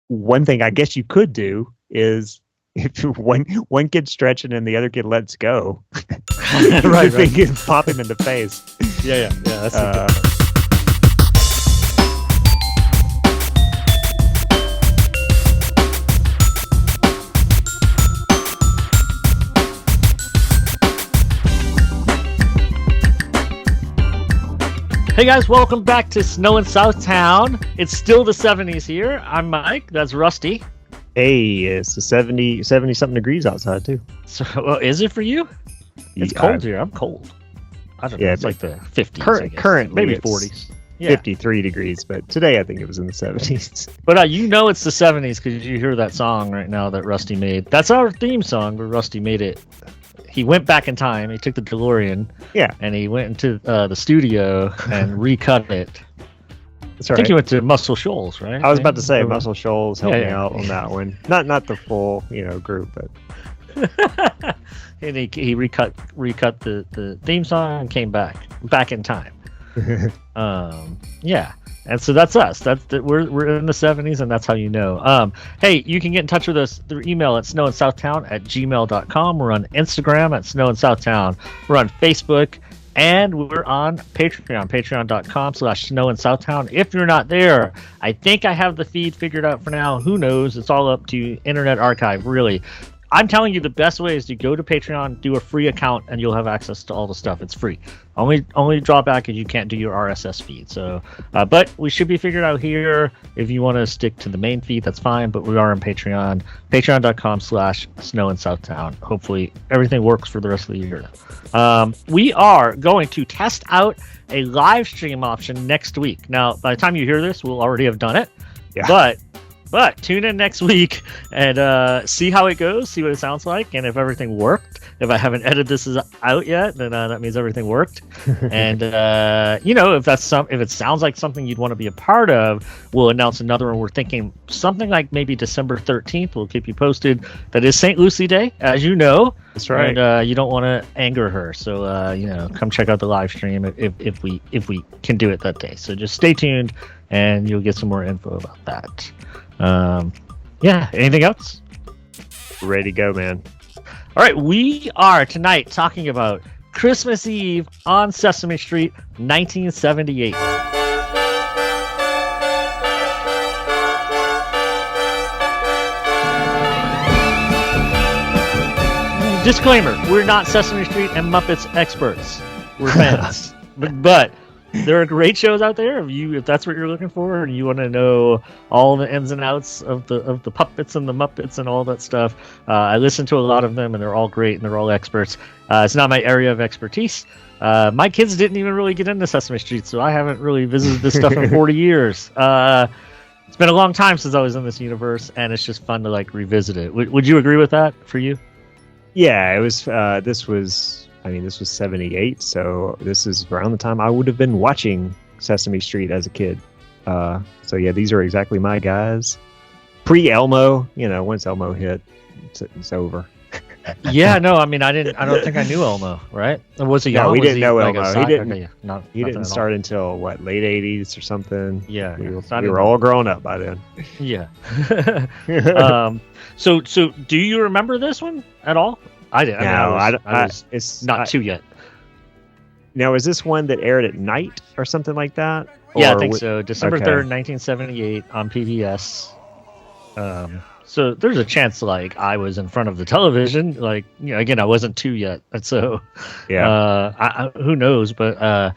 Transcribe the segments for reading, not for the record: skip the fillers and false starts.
one thing I guess you could do is if one kid's stretching and the other kid lets go, right. They can pop him in the face. Yeah. That's a good one. Hey guys, welcome back to Snow in Southtown. It's still the 70s here. I'm Mike. That's Rusty. Hey, it's the 70 something degrees outside too. So, is it for you? It's cold here. I'm cold. I don't know. It's like the 50s. Currently, maybe 40s. Yeah. 53 degrees, but today I think it was in the 70s. But you know it's the 70s because you hear that song right now that Rusty made. That's our theme song, but Rusty made it. He went back in time. He took the DeLorean. Yeah. And he went into the studio and recut it. That's I think he went to Muscle Shoals, right? I was about to say Muscle Shoals helped me out on that one. Not the full, group, but and he recut the theme song and came back in time. Yeah. And so that's us. We're in the 70s, and that's how you know. Hey, you can get in touch with us through email at snowinSouthtown@gmail.com. We're on Instagram at snowinSouthtown. We're on Facebook, and we're on Patreon, patreon.com/snowinSouthtown. If you're not there, I think I have the feed figured out for now. Who knows? It's all up to Internet Archive, really. I'm telling you, the best way is to go to Patreon, do a free account, and you'll have access to all the stuff. It's free. Only drawback is you can't do your RSS feed. So, but we should be figured out here. If you want to stick to the main feed, that's fine. But we are on Patreon, patreon.com/snowinSouthtown. Hopefully, everything works for the rest of the year. We are going to test out a live stream option next week. Now, by the time you hear this, we'll already have done it. Yeah. But tune in next week and see how it goes, see what it sounds like, and if everything worked. If I haven't edited this out yet, then that means everything worked. And if it sounds like something you'd want to be a part of, we'll announce another one. We're thinking something like maybe December 13th. We'll keep you posted. That is St. Lucie Day, as you know. That's right. And you don't want to anger her, so come check out the live stream if we can do it that day. So just stay tuned, and you'll get some more info about that. Anything else? Ready to go, man. All right, we are tonight talking about Christmas Eve on Sesame Street, 1978. Disclaimer, we're not Sesame Street and Muppets experts. We're fans. but there are great shows out there if that's what you're looking for and you want to know all the ins and outs of the puppets and the Muppets and all that stuff. I listen to a lot of them and they're all great and they're all experts. It's not my area of expertise. My kids didn't even really get into Sesame Street, so I haven't really visited this stuff in 40 years. It's been a long time since I was in this universe, and it's just fun to revisit it. Would you agree with that for you? Yeah, it was. This was 78, so this is around the time I would have been watching Sesame Street as a kid. So yeah, these are exactly my guys. Pre-Elmo, once Elmo hit, it's over. Yeah, no, I don't think I knew Elmo, right? Was he young? No, we didn't know Elmo. He didn't. Okay, yeah. He didn't start until late 80s or something. Yeah, we were all grown up by then. Yeah. So do you remember this one at all? I didn't. It's not two yet. Now, is this one that aired at night or something like that? Yeah, I think so. December 3rd, 1978 on PBS. So there's a chance I was in front of the television. Again, I wasn't two yet. And so, yeah, who knows? But, I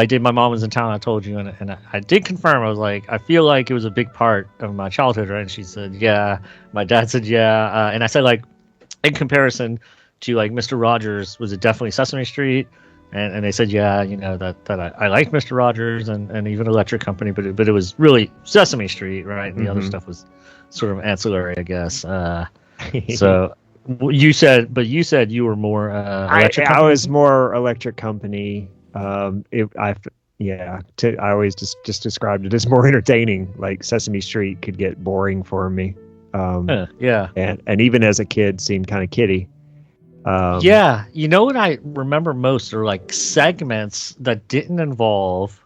did. My mom was in town. I told you, and I did confirm. I was like, I feel like it was a big part of my childhood, right? And she said, yeah. My dad said, yeah. And I said, in comparison to Mr. Rogers, was it definitely Sesame Street? And they said, yeah, that I liked Mr. Rogers and even Electric Company, but it was really Sesame Street, right? And the other stuff was sort of ancillary, I guess. So you said you were more Electric Company? I was more Electric Company. I always just described it as more entertaining. Sesame Street could get boring for me. Yeah. And even as a kid seemed kind of kiddie. Yeah, what I remember most are segments that didn't involve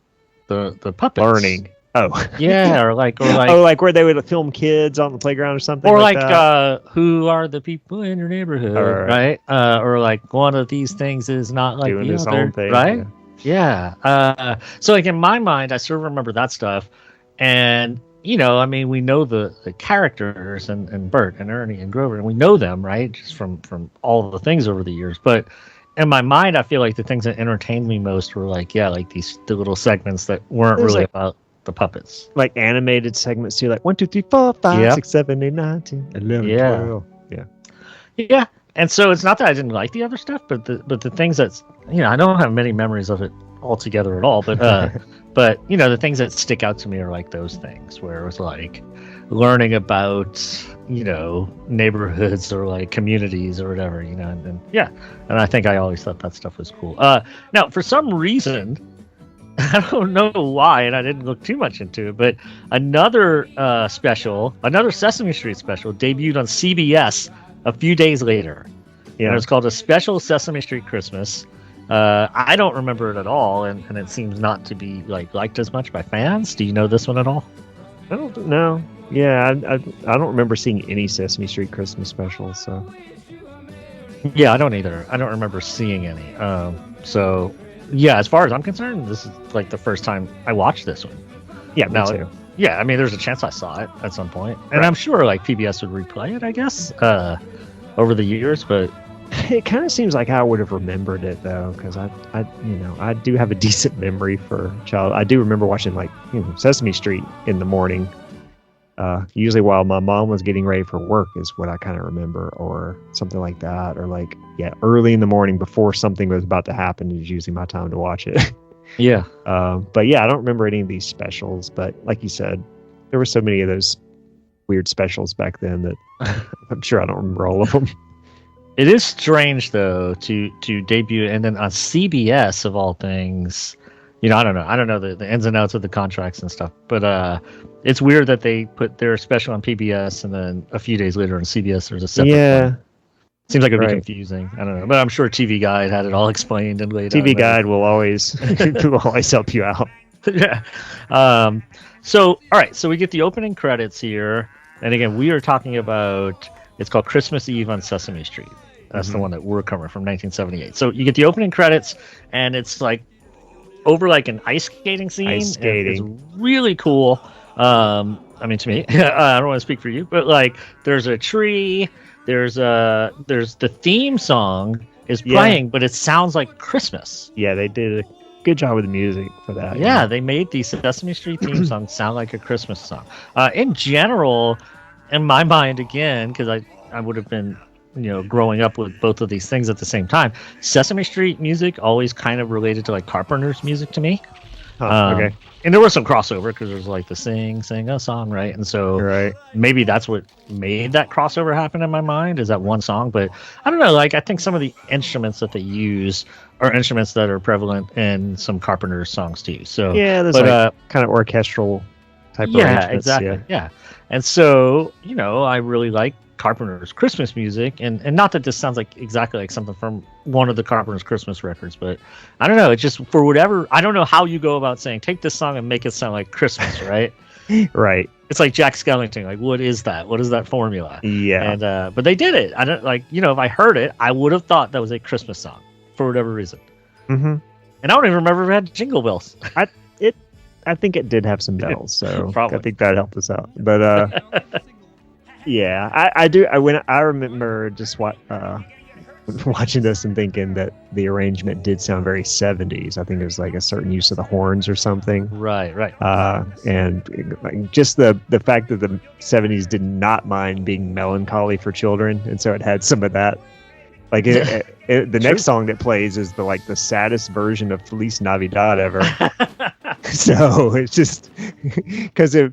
the puppets. Learning. Oh, yeah, or like oh, like where they would film kids on the playground or something, or like that. Who are the people in your neighborhood, right? Or like one of these things is not like doing the his other, own thing, right? Yeah. So like in my mind, I sort of remember that stuff, and I mean, we know the characters and Bert and Ernie and Grover, and we know them, right, just from all the things over the years. But in my mind, I feel like the things that entertained me most were like, like the little segments that weren't really about the puppets, like animated segments too, like 1, 2, 3, 4, 5, 6, 7, 8, 9, 10, 11, 12. Yeah. And so it's not that I didn't like the other stuff, but the things that's I don't have many memories of it altogether at all, but but the things that stick out to me are like those things where it was like learning about neighborhoods or like communities or whatever, and I think I always thought that stuff was cool. Now for some reason, I don't know why, and I didn't look too much into it, but another Sesame Street special debuted on CBS a few days later. And it was called A Special Sesame Street Christmas. I don't remember it at all, and it seems not to be liked as much by fans. Do you know this one at all? I don't know. Yeah, I don't remember seeing any Sesame Street Christmas specials. So yeah, I don't either. I don't remember seeing any. So yeah, as far as I'm concerned, this is like the first time I watched this one. Yeah, me too. Yeah, I mean, there's a chance I saw it at some point, and I'm sure like PBS would replay it, I guess, over the years. But it kind of seems like I would have remembered it though, because I do have a decent memory for child. I do remember watching Sesame Street in the morning. Usually while my mom was getting ready for work is what I kind of remember, or something like that, or early in the morning before something was about to happen is usually my time to watch it. Yeah. But yeah, I don't remember any of these specials, but like you said, there were so many of those weird specials back then that I'm sure I don't remember all of them. It is strange though to debut and then on CBS of all things. I don't know the ins and outs of the contracts and stuff, but it's weird that they put their special on PBS and then a few days later on CBS there's a separate one. Seems like it'd be confusing. I don't know, but I'm sure TV Guide had it all explained and laid out. TV Guide will always help you out. Yeah. So all right, so we get the opening credits here, and again we are talking about, it's called Christmas Eve on Sesame Street. That's the one that we're covering from 1978. So you get the opening credits, and it's like over like an ice skating scene. Ice skating. It's really cool. I mean, to me, I don't want to speak for you, but like there's a tree. There's the theme song is playing, but it sounds like Christmas. Yeah, they did a good job with the music for that. Yeah, they made the Sesame Street theme song sound like a Christmas song. In general, in my mind, again, because I would have been growing up with both of these things at the same time, Sesame Street music always kind of related to like Carpenter's music to me. Okay. And there was some crossover because there's like the sing a song, right? And so maybe that's what made that crossover happen in my mind, is that one song. But I don't know, like I think some of the instruments that they use are instruments that are prevalent in some Carpenter songs too. So yeah, there's kind of orchestral type of arrangements. Exactly. Yeah. And so, I really like Carpenter's Christmas music, and not that this sounds like exactly like something from one of the Carpenter's Christmas records, but I don't know, it's just for whatever, I don't know how you go about saying take this song and make it sound like Christmas, right? Right. It's like Jack Skellington, like what is that formula? Yeah. And but they did it. I don't if I heard it, I would have thought that was a Christmas song for whatever reason. Mm-hmm. And I don't even remember if it had jingle bells. I think it did have some bells, so I think that helped us out. But yeah, I do. I remember just watching this and thinking that the arrangement did sound very 70s. I think it was like a certain use of the horns or something. Right. And just the fact that the 70s did not mind being melancholy for children, and so it had some of that. Like the next song that plays is the saddest version of Feliz Navidad ever. So it's just because the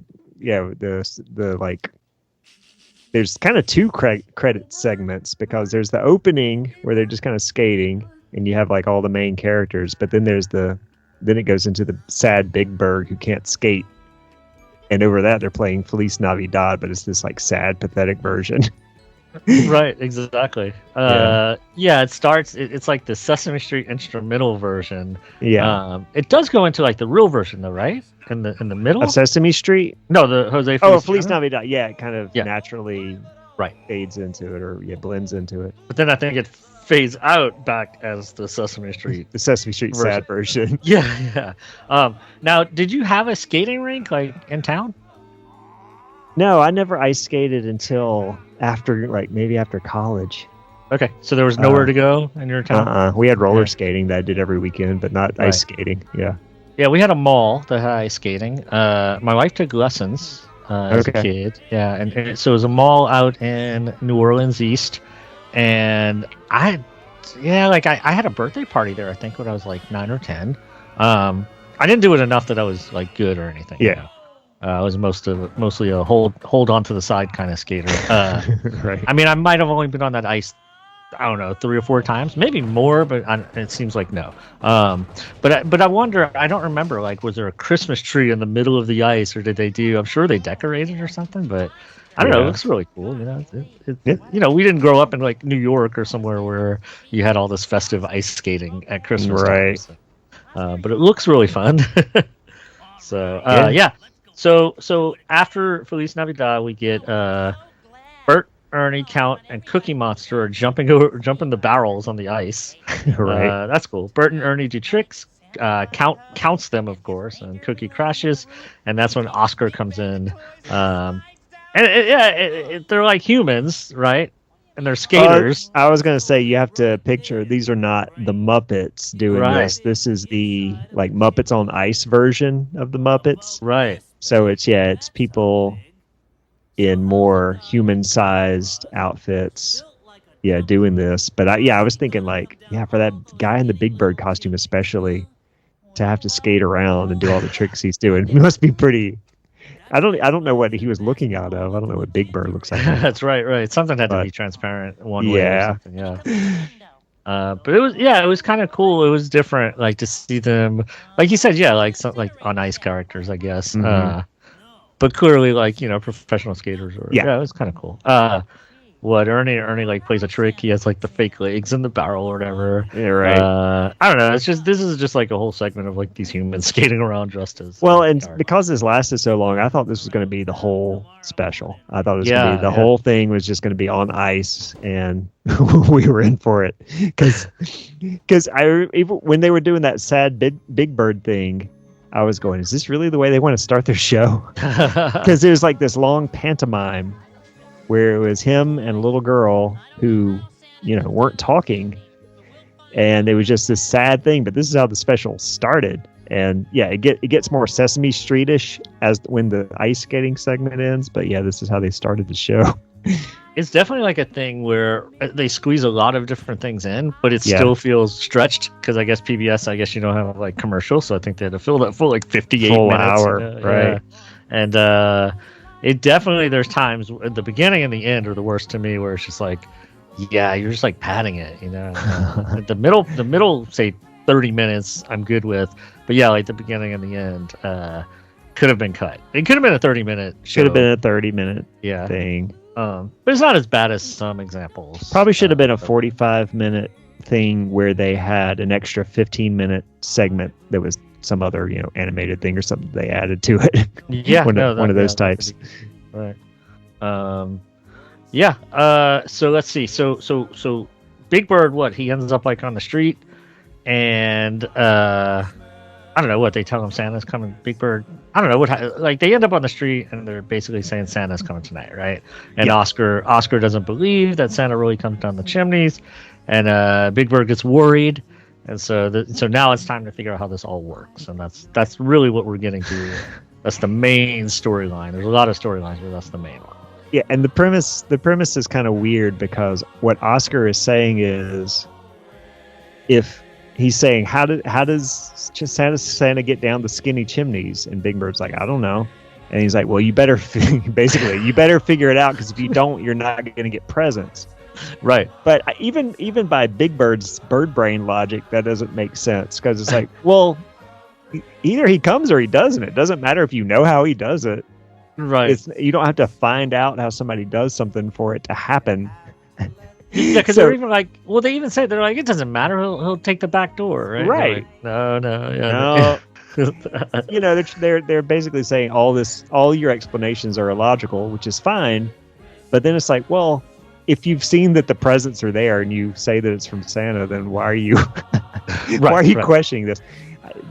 there's kind of two credit segments, because there's the opening where they're just kind of skating and you have like all the main characters, but then then it goes into the sad Big Bird who can't skate, and over that they're playing Feliz Navidad, but it's this like sad, pathetic version. Right, exactly. It starts. It's like the Sesame Street instrumental version. Yeah. It does go into like the real version though, right? In the middle Of Sesame Street? No, the Jose. Feliz Navidad. Yeah, it kind of naturally right fades into it, or blends into it. But then I think it fades out back as the Sesame Street. The Sesame Street sad version. Yeah. Now, did you have a skating rink like in town? No, I never ice skated until maybe after college. Okay, so there was nowhere to go in your town? We had roller skating that I did every weekend, but not ice skating. Yeah. Yeah, we had a mall that had ice skating. My wife took lessons as a kid. Yeah, and so it was a mall out in New Orleans East. And I had a birthday party there, I think, when I was like 9 or 10. I didn't do it enough that I was like good or anything. Yeah. I was mostly a hold on to the side kind of skater. Right. I mean, I might have only been on that ice, I don't know, 3 or 4 times, maybe more, but it seems like no. But I wonder, I don't remember, like, was there a Christmas tree in the middle of the ice, or did they I'm sure they decorated or something, but I don't know. It looks really cool. You know, we didn't grow up in like New York or somewhere where you had all this festive ice skating at Christmas time. So, but it looks really fun. So after Feliz Navidad, we get Bert, Ernie, Count, and Cookie Monster are jumping the barrels on the ice. Right. That's cool. Bert and Ernie do tricks. Count counts them, of course, and Cookie crashes, and that's when Oscar comes in. They're like humans, right? And they're skaters. I was gonna say, you have to picture, these are not the Muppets doing this. This is the like Muppets on Ice version of the Muppets. Right. So it's people in more human-sized outfits, doing this. But I was thinking, like, for that guy in the Big Bird costume especially, to have to skate around and do all the tricks he's doing, it must be pretty. I don't know what he was looking out of. I don't know what Big Bird looks like. That's right. Something had to be transparent one way or something. Yeah. But it was kind of cool. It was different, like, to see them, like you said, like on ice characters, I guess. Mm-hmm. But clearly, like, professional skaters. It was kind of cool. Ernie like plays a trick. He has like the fake legs in the barrel or whatever. Yeah, right. I don't know. This is just like a whole segment of like these humans skating around dressed as. Well, and because this lasted so long, I thought this was going to be the whole special. I thought it was going to be the whole thing was just going to be on ice, and we were in for it because when they were doing that sad Big Bird thing, I was going, is this really the way they want to start their show? Because there's like this long pantomime where it was him and a little girl who, weren't talking, and it was just this sad thing. But this is how the special started, and it gets more Sesame Street-ish as when the ice skating segment ends. But this is how they started the show. It's definitely like a thing where they squeeze a lot of different things in, but it still feels stretched because I guess PBS, you don't have like commercials, so I think they had to fill that full like 58 full minutes. Hour, right? And it definitely, there's times at the beginning and the end are the worst to me, where it's just like, you're just like padding it, the middle, say 30 minutes, I'm good with, but like the beginning and the end could have been cut. It could have been a 30-minute show. Should have been a 30-minute thing. But it's not as bad as some examples. Probably should have been a 45-minute thing where they had an extra 15-minute segment that was some other, animated thing or something they added to it. Yeah, one of those types. Right. So let's see. So Big Bird, he ends up like on the street, and I don't know what they tell him. Santa's coming. Big Bird. I don't know like they end up on the street and they're basically saying Santa's coming tonight, right? And Oscar doesn't believe that Santa really comes down the chimneys, and Big Bird gets worried. And so now it's time to figure out how this all works, and that's really what we're getting to. That's the main storyline. There's a lot of storylines, but that's the main one. Yeah, and the premise is kind of weird because what Oscar is saying is, if he's saying how does Santa get down the skinny chimneys, and Big Bird's like, I don't know, and he's like, well, you better figure it out, because if you don't, you're not going to get presents. Right. But even by Big Bird's bird brain logic, that doesn't make sense, because it's like, well, either he comes or he doesn't. It doesn't matter if you know how he does it. Right. You don't have to find out how somebody does something for it to happen. Yeah, because they're even like, well, they even say they're like, it doesn't matter. He'll take the back door, right? Right. Like, no, yeah, no. They're basically saying all your explanations are illogical, which is fine. But then it's like, well, if you've seen that the presents are there and you say that it's from Santa, then why are you questioning this?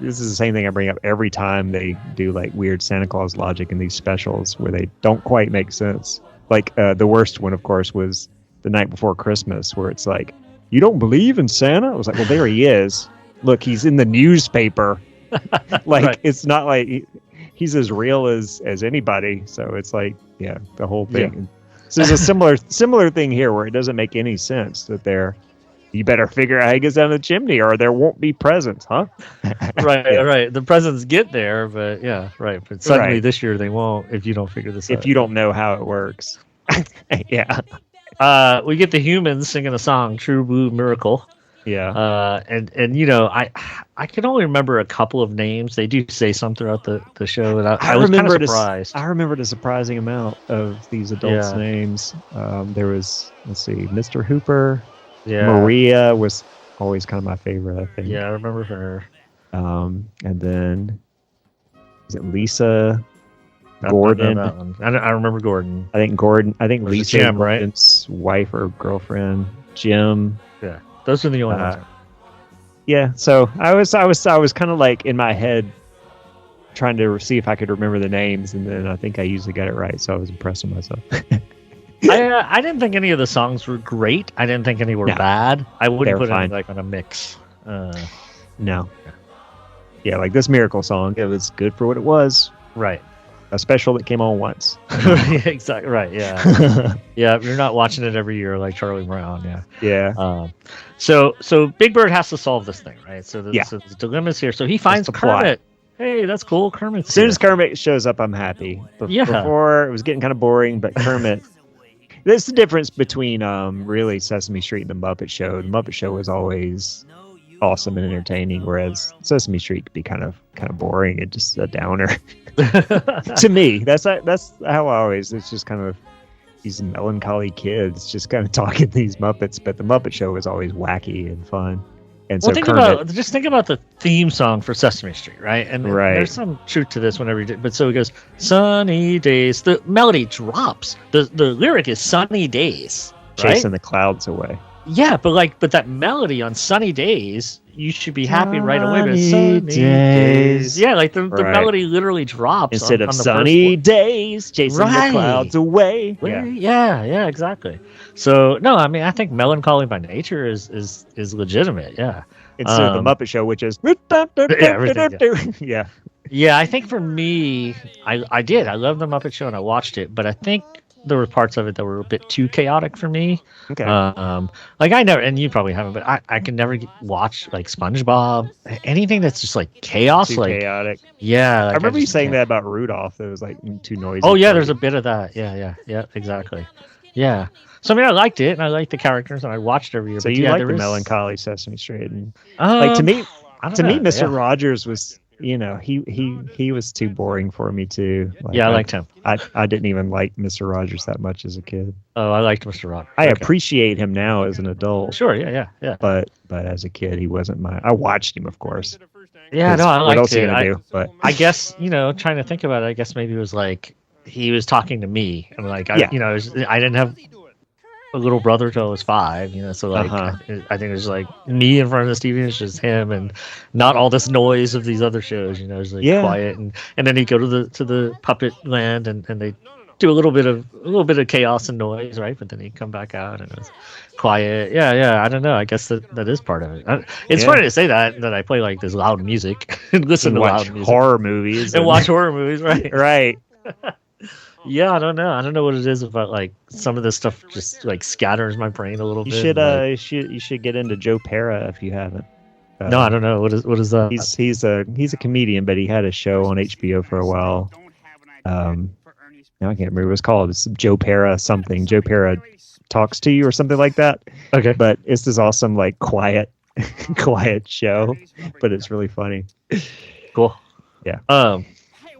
This is the same thing I bring up every time they do like weird Santa Claus logic in these specials where they don't quite make sense. Like the worst one, of course, was The Night Before Christmas, where it's like, you don't believe in Santa? I was like, well, there he is. Look, he's in the newspaper. Like, It's not like he's as real as anybody. So it's like, yeah, the whole thing. Yeah. So there's a similar thing here where it doesn't make any sense that you better figure out how he gets down the chimney or there won't be presents, huh? Right. The presents get there, but yeah, right. But suddenly this year they won't if you don't figure this out. If you don't know how it works. Yeah. We get the humans singing a song, True Blue Miracle. Yeah. And I can only remember a couple of names. They do say some throughout the show, and I was kind of surprised. I remembered a surprising amount of these adults' names. There was, let's see, Mr. Hooper. Yeah. Maria was always kind of my favorite, I think. Yeah, I remember her. And then, is it Lisa? Gordon. I remember Gordon. I think Lisa, Jim, Gordon's wife or girlfriend. Jim. Yeah, those are the only ones. Yeah, so I was kind of like in my head trying to see if I could remember the names, and then I think I usually got it right, so I was impressed with myself. I didn't think any of the songs were great. I didn't think any were bad. I wouldn't put it like on a mix. No. Yeah, like this Miracle song, it was good for what it was. Right. A special that came on once. Exactly. Right. Yeah. Yeah. You're not watching it every year like Charlie Brown. Yeah. Yeah. So Big Bird has to solve this thing, right? So the dilemma's here. So he finds Kermit. Plot. Hey, that's cool. Kermit's as soon as Kermit shows up, I'm happy. Before it was getting kind of boring, but Kermit. That's the difference between really Sesame Street and the Muppet Show. The Muppet Show was always awesome and entertaining, whereas Sesame Street could be kind of boring and just a downer. To me, that's how I always. It's just kind of these melancholy kids just kind of talking these Muppets, but the Muppet Show was always wacky and fun. And so think about the theme song for Sesame Street, right? And there's some truth to this whenever you do. But so it goes, sunny days. The melody drops. The lyric is sunny days. Chasing the clouds away. Yeah, but that melody on sunny days, you should be happy right away. Sunny days. Yeah, like the melody literally drops. Instead of sunny days, chasing the clouds away. Yeah, exactly. So, no, I mean, I think melancholy by nature is legitimate, yeah. Instead of the Muppet Show, which is... Yeah. Yeah, I think for me, I did. I love the Muppet Show and I watched it, but I think there were parts of it that were a bit too chaotic for me. Okay. Like I never, and you probably haven't, but I can never watch like SpongeBob, anything that's just like chaos, too like chaotic. Yeah. Like, I remember you saying that about Rudolph. It was like too noisy. Oh yeah, there's a bit of that. Yeah, exactly. Yeah. So I mean, I liked it, and I liked the characters, and I watched every year. So you like the melancholy Sesame Street, and like to me, Mr. Rogers was. You know, he was too boring for me too. Like, I liked him. I didn't even like Mr. Rogers that much as a kid. Oh, I liked Mr. Rogers. I appreciate him now as an adult. Sure, yeah. But as a kid, he wasn't my. I watched him, of course. Yeah, no, I liked it. What else are you gonna do? But I guess trying to think about it, I guess maybe it was like he was talking to me, and like I didn't have a little brother till I was 5, so like I think it was like me in front of the TV, it's just him and not all this noise of these other shows, it's like quiet, and then he'd go to the puppet land and they do a little bit of chaos and noise, right? But then he'd come back out and it was quiet. Yeah, I don't know, I guess that is part of it. It's funny to say that I play like this loud music and listen to loud music, horror movies and watch horror movies, right. Yeah, I don't know what it is about like some of this stuff just like scatters my brain a little bit. You should get into Joe Pera if you haven't. No, I don't know. What is that? He's a comedian, but he had a show on HBO for a while. Now I can't remember what it's called. It's Joe Pera something. Joe Pera talks to you or something like that. Okay. But it's this awesome like quiet show, but it's really funny. Cool. Yeah.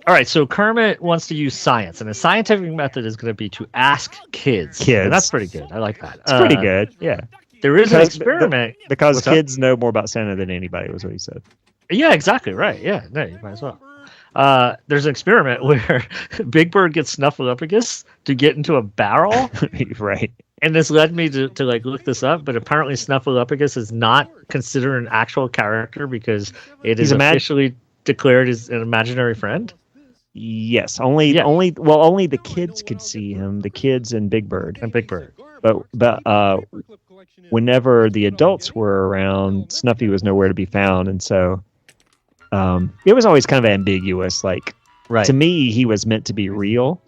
All right, so Kermit wants to use science, and the scientific method is going to be to ask kids. And that's pretty good. I like that. It's pretty good, yeah. There is an experiment. Because kids know more about Santa than anybody, was what he said. Yeah, exactly, right. Yeah, no, you might as well. There's an experiment where Big Bird gets Snuffleupagus to get into a barrel. Right. And this led me to like look this up, but apparently Snuffleupagus is not considered an actual character because it is officially declared as an imaginary friend. Yes, only the kids could see him, the kids and Big Bird. But whenever the adults were around, Snuffy was nowhere to be found, and so it was always kind of ambiguous. Like, to me, he was meant to be real,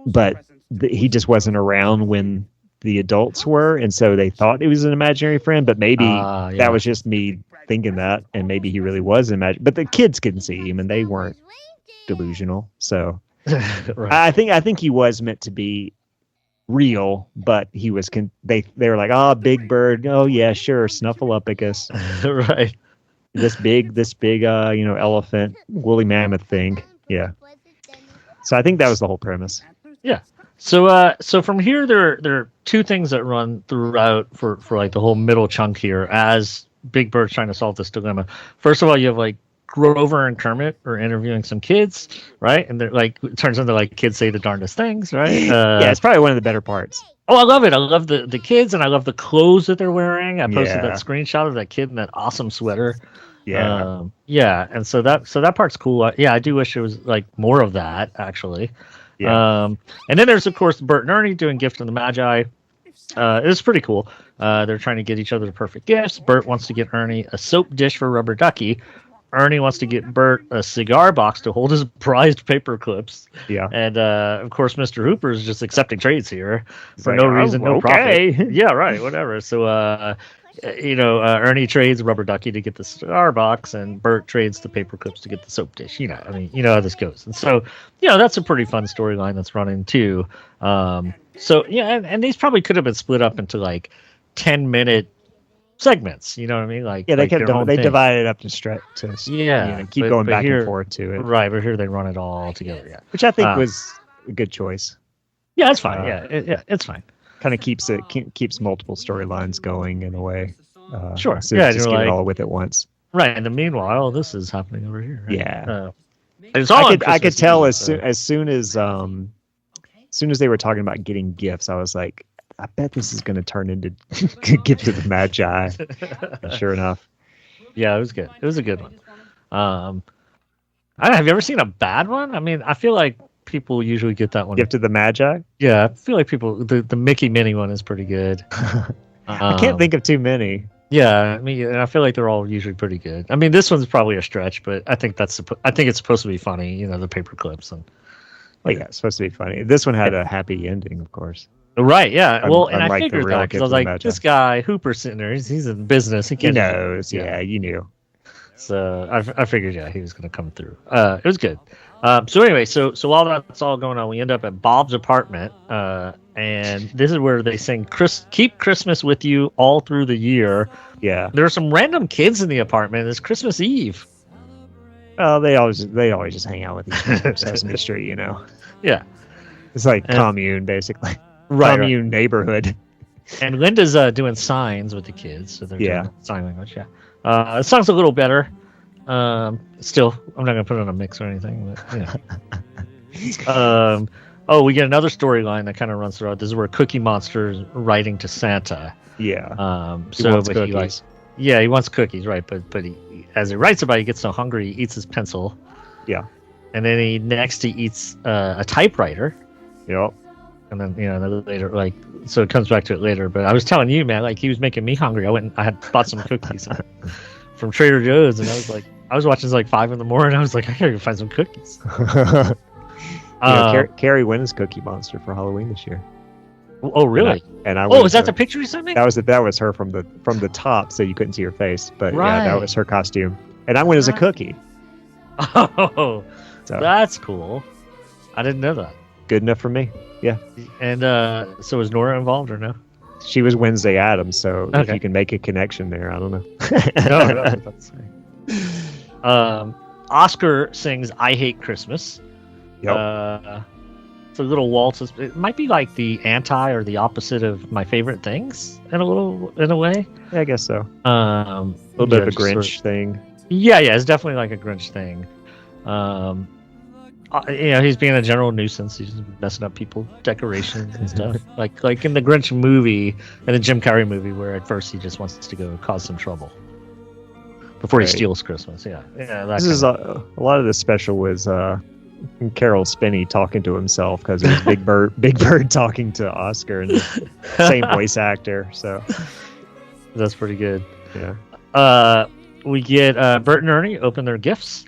but he just wasn't around when the adults were, and so they thought it was an imaginary friend. But maybe that was just me thinking that, and maybe he really was imaginary. But the kids couldn't see him, and they weren't delusional. So I think he was meant to be real, but he was they were like, Big Bird, oh yeah, sure, Snuffleupagus, right? This big elephant, woolly mammoth thing, yeah. So I think that was the whole premise. Yeah. So from here, there are two things that run throughout for like the whole middle chunk here as Big Bird's trying to solve this dilemma. First of all, you have like Grover and Kermit are interviewing some kids, right? And they're like, it turns into like kids say the darndest things, right? Yeah, it's probably one of the better parts. Oh, I love it. I love the kids, and I love the clothes that they're wearing. I posted that screenshot of that kid in that awesome sweater. Yeah. And so that part's cool. I do wish there was like more of that actually. Yeah. And then there's of course Bert and Ernie doing Gift of the Magi. It's pretty cool. They're trying to get each other the perfect gifts. Bert wants to get Ernie a soap dish for Rubber Ducky. Ernie wants to get Bert a cigar box to hold his prized paper clips. Yeah. And of course, Mr. Hooper is just accepting trades here for no reason, no profit. Yeah, right. Whatever. So, Ernie trades Rubber Ducky to get the cigar box, and Bert trades the paper clips to get the soap dish. You know how this goes. And so, that's a pretty fun storyline that's running too. And these probably could have been split up into like 10-minute segments. You know what I mean? Like, they divided it up to stretch to keep going back and forth to it. Right, but here they run it all together. Yeah, which I think was a good choice. Yeah, it's fine. It's fine. Kind of keeps multiple storylines going in a way. Sure. So just get it all with at once. Right, and meanwhile, this is happening over here. Right? Yeah. It's all I could tell as soon as they were talking about getting gifts, I was like, I bet this is going to turn into Gift of the Magi. Sure enough. Yeah, it was good. It was a good one. Have you ever seen a bad one? I mean, I feel like people usually get that one. Gift of the Magi? Yeah, I feel like the Mickey Minnie one is pretty good. I can't think of too many. Yeah, I feel like they're all usually pretty good. I mean, this one's probably a stretch, but I think it's supposed to be funny. The paper clips and. Oh yeah, it's supposed to be funny. This one had a happy ending, of course. Right, yeah. Well, and I figured that because I was like, this guy Hooper's sitting there. He's in business. He knows. Yeah, you knew. So I figured, he was going to come through. It was good. So anyway, so while that's all going on, we end up at Bob's apartment, and this is where they sing "Keep Christmas with You All Through the Year." Yeah. There are some random kids in the apartment. It's Christmas Eve. Oh, they always just hang out with each other. Sesame Street, Yeah. It's like commune, basically. Commune neighborhood. And Linda's doing signs with the kids, so they're doing sign language. Yeah. The song's a little better. Still, I'm not gonna put it on a mix or anything. But, we get another storyline that kind of runs throughout. This is where Cookie Monster's writing to Santa. Yeah. He wants cookies. He wants cookies, right? But he, as he writes about it, he gets so hungry he eats his pencil. Yeah. And then he eats a typewriter. Yep. And then later, so it comes back to it later. But I was telling you, man, he was making me hungry. I had bought some cookies from Trader Joe's, and I was watching 5 in the morning. I was like, I gotta go find some cookies. Carrie wins Cookie Monster for Halloween this year. Oh, really? Is that the picture you sent me? That was her from the top, so you couldn't see her face. But yeah, that was her costume, and I went as a cookie. Oh, so that's cool. I didn't know that. Good enough for me. Yeah. And so was Nora involved or no? She was Wednesday Addams, so if you can make a connection there, I don't know. No, that's right. Oscar sings "I Hate Christmas." Yep. It's a little waltz. It might be like the anti or the opposite of My Favorite Things in a way. Yeah, I guess so. A little bit of a Grinch thing. Yeah, it's definitely like a Grinch thing. He's being a general nuisance. He's messing up people's decorations and stuff. like in the Grinch movie and the Jim Carrey movie, where at first he just wants to go cause some trouble before he steals Christmas. Yeah. This is a lot of the special was Carol Spinney talking to himself because it was Big Bird talking to Oscar and the same voice actor. So that's pretty good. Yeah. We get Bert and Ernie open their gifts.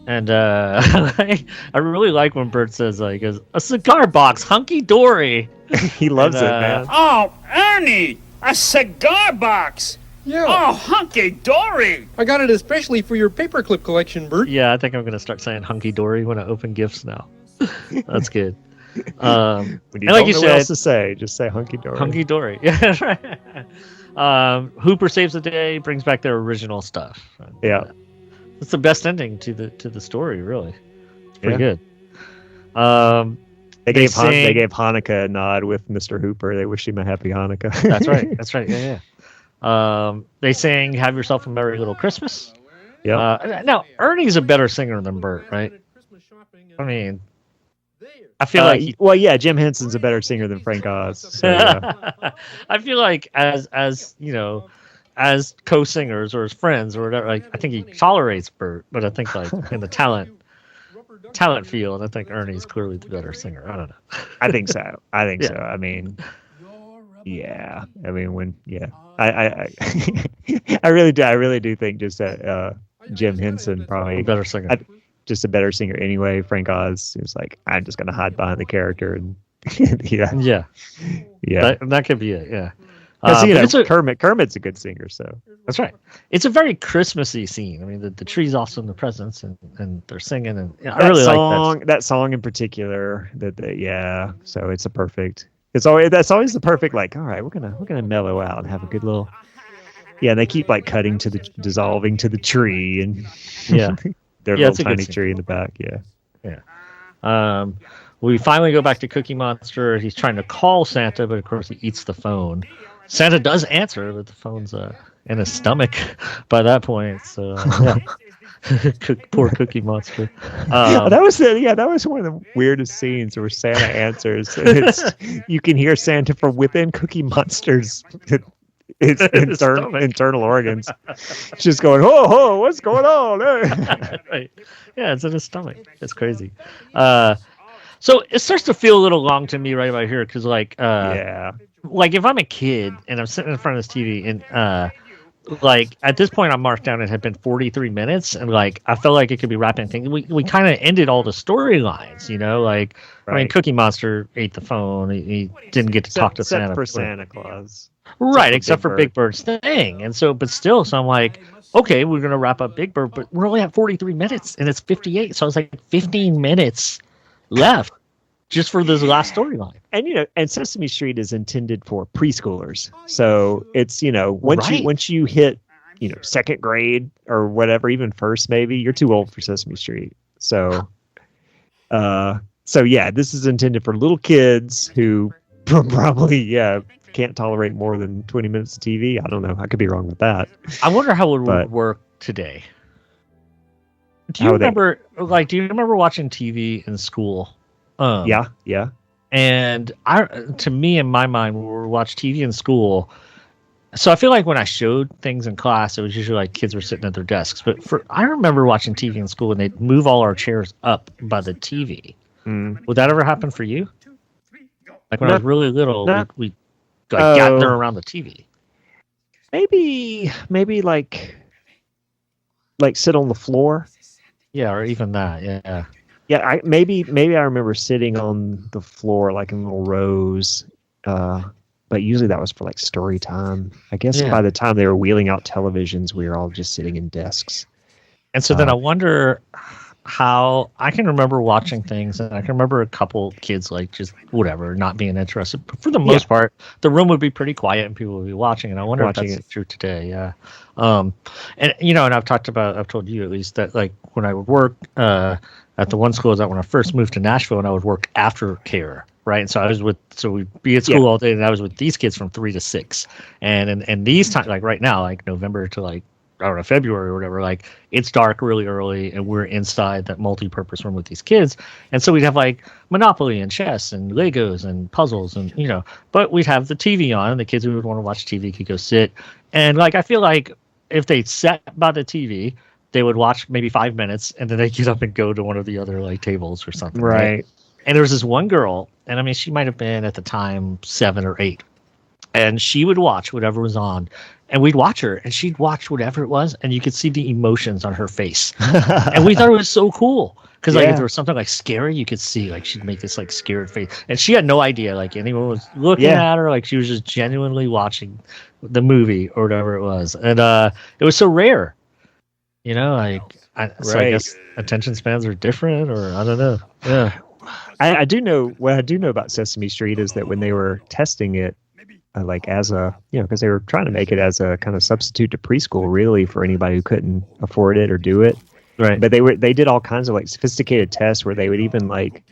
And I really like when Bert says, like, a cigar box, Hunky Dory. He loves it, man. Oh, Ernie, a cigar box. Yeah. Oh, Hunky Dory. I got it especially for your paperclip collection, Bert. Yeah, I think I'm going to start saying Hunky Dory when I open gifts now. That's good. When you don't know what else to say, just say Hunky Dory. Hunky Dory. Yeah, right. Hooper saves the day, brings back their original stuff. Yeah. It's the best ending to the story, really. It's pretty good. They gave Hanukkah a nod with Mr. Hooper. They wished him a happy Hanukkah. That's right. Yeah. They sang "Have Yourself a Merry Little Christmas." Yeah. Now Ernie's a better singer than Bert, right? I mean, I feel like Jim Henson's a better singer than Frank Oz. So, yeah. I feel like as you know, as co-singers or as friends or whatever, like I think he tolerates Bert, but I think like in the talent field, I think Ernie's clearly the better singer. I don't know. I think so. So. I mean, yeah. I mean, I really do think just that Jim Henson probably a better singer. Just a better singer anyway. Frank Oz is like, I'm just gonna hide behind the character and yeah. That could be it. Yeah. Because Kermit's a good singer, so that's right. It's a very Christmassy scene. I mean, the tree's also in the presents, and they're singing, and I really like that song in particular. So it's a perfect. That's always the perfect. Like, all right, we're gonna mellow out and have a good little. Yeah, and they keep like cutting to the dissolving to the tree, and their little tiny tree in the back. Yeah. We finally go back to Cookie Monster. He's trying to call Santa, but of course he eats the phone. Santa does answer, but the phone's in his stomach by that point. So poor Cookie Monster. That was one of the weirdest scenes where Santa answers. You can hear Santa from within Cookie Monster's internal organs, just going, "Oh, what's going on?" Right. Yeah, it's in his stomach. It's crazy. So it starts to feel a little long to me right about here because, like if I'm a kid and I'm sitting in front of this TV and like at this point I'm marked down it had been 43 minutes and like I felt like it could be wrapping things. We kind of ended all the storylines, like right. I mean, Cookie Monster ate the phone. He didn't get to talk to Santa for Santa Claus, right? Except for Big Bird's thing, and so I'm like, okay, we're gonna wrap up Big Bird, but we're only at 43 minutes and it's 58, so I was like 15 minutes left just for this last storyline. And Sesame Street is intended for preschoolers. So it's, once you hit, second grade or whatever, even first, maybe you're too old for Sesame Street. So, this is intended for little kids who probably, can't tolerate more than 20 minutes of TV. I don't know. I could be wrong with that. I wonder how it would work today. Do you remember watching TV in school? Yeah. And to me, in my mind, when we watch TV in school, so I feel like when I showed things in class, it was usually like kids were sitting at their desks. But I remember watching TV in school and they'd move all our chairs up by the TV. Would that ever happen for you? Like when I was really little, we gather around the TV. Maybe like sit on the floor. Yeah, or even that. Yeah. Yeah, maybe I remember sitting on the floor like in little rows, but usually that was for like story time. I guess by the time they were wheeling out televisions, we were all just sitting in desks. And so then I wonder, how I can remember watching things, and I can remember a couple kids like just whatever, not being interested. But for the most part, the room would be pretty quiet and people would be watching. And I wonder if that's true today. Yeah. And and I've told you at least that like when I would work at the one school that when I first moved to Nashville, and I would work after care. Right. And so we'd be at school all day, and I was with these kids from 3 to 6. And these times, like right now, like November to like, I don't know, February or whatever, like it's dark really early and we're inside that multi-purpose room with these kids. And so we'd have like Monopoly and chess and Legos and puzzles and, but we'd have the TV on, and the kids who would want to watch TV could go sit. And like, I feel like if they sat by the TV, they would watch maybe 5 minutes and then they get up and go to one of the other like tables or something. Right. And there was this one girl, and I mean, she might have been at the time 7 or 8, and she would watch whatever was on, and we'd watch her, and she'd watch whatever it was, and you could see the emotions on her face. And we thought it was so cool because like if there was something like scary, you could see like she'd make this like scared face, and she had no idea like anyone was looking at her, like she was just genuinely watching the movie or whatever it was. And it was so rare, so I guess attention spans are different, or I don't know. Yeah. I do know what I do know about Sesame Street is that when they were testing it, like as a, because they were trying to make it as a kind of substitute to preschool, really, for anybody who couldn't afford it or do it. Right. But they did all kinds of like sophisticated tests where they would even like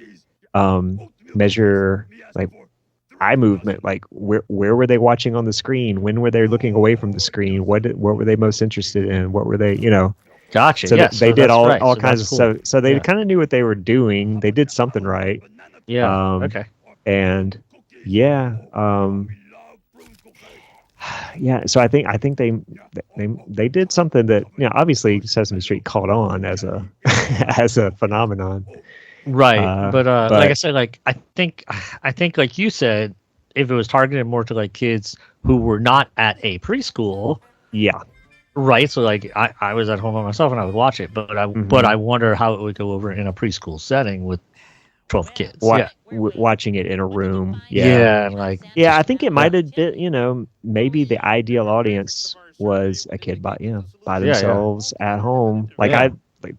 measure like eye movement, like where were they watching on the screen, when were they looking away from the screen, what were they most interested in, what were they, Gotcha. So they did all kinds of cool. stuff. So they kind of knew what they were doing. They did something right. Yeah. Okay. And so I think they did something that obviously Sesame Street caught on as a as a phenomenon. Right. But like I said, like I think like you said, if it was targeted more to like kids who were not at a preschool. Yeah. Right, so like I was at home by myself and I would watch it, but I wonder how it would go over in a preschool setting with 12 kids. Watching it in a room. I think it might have been, maybe the ideal audience was a kid by themselves at home,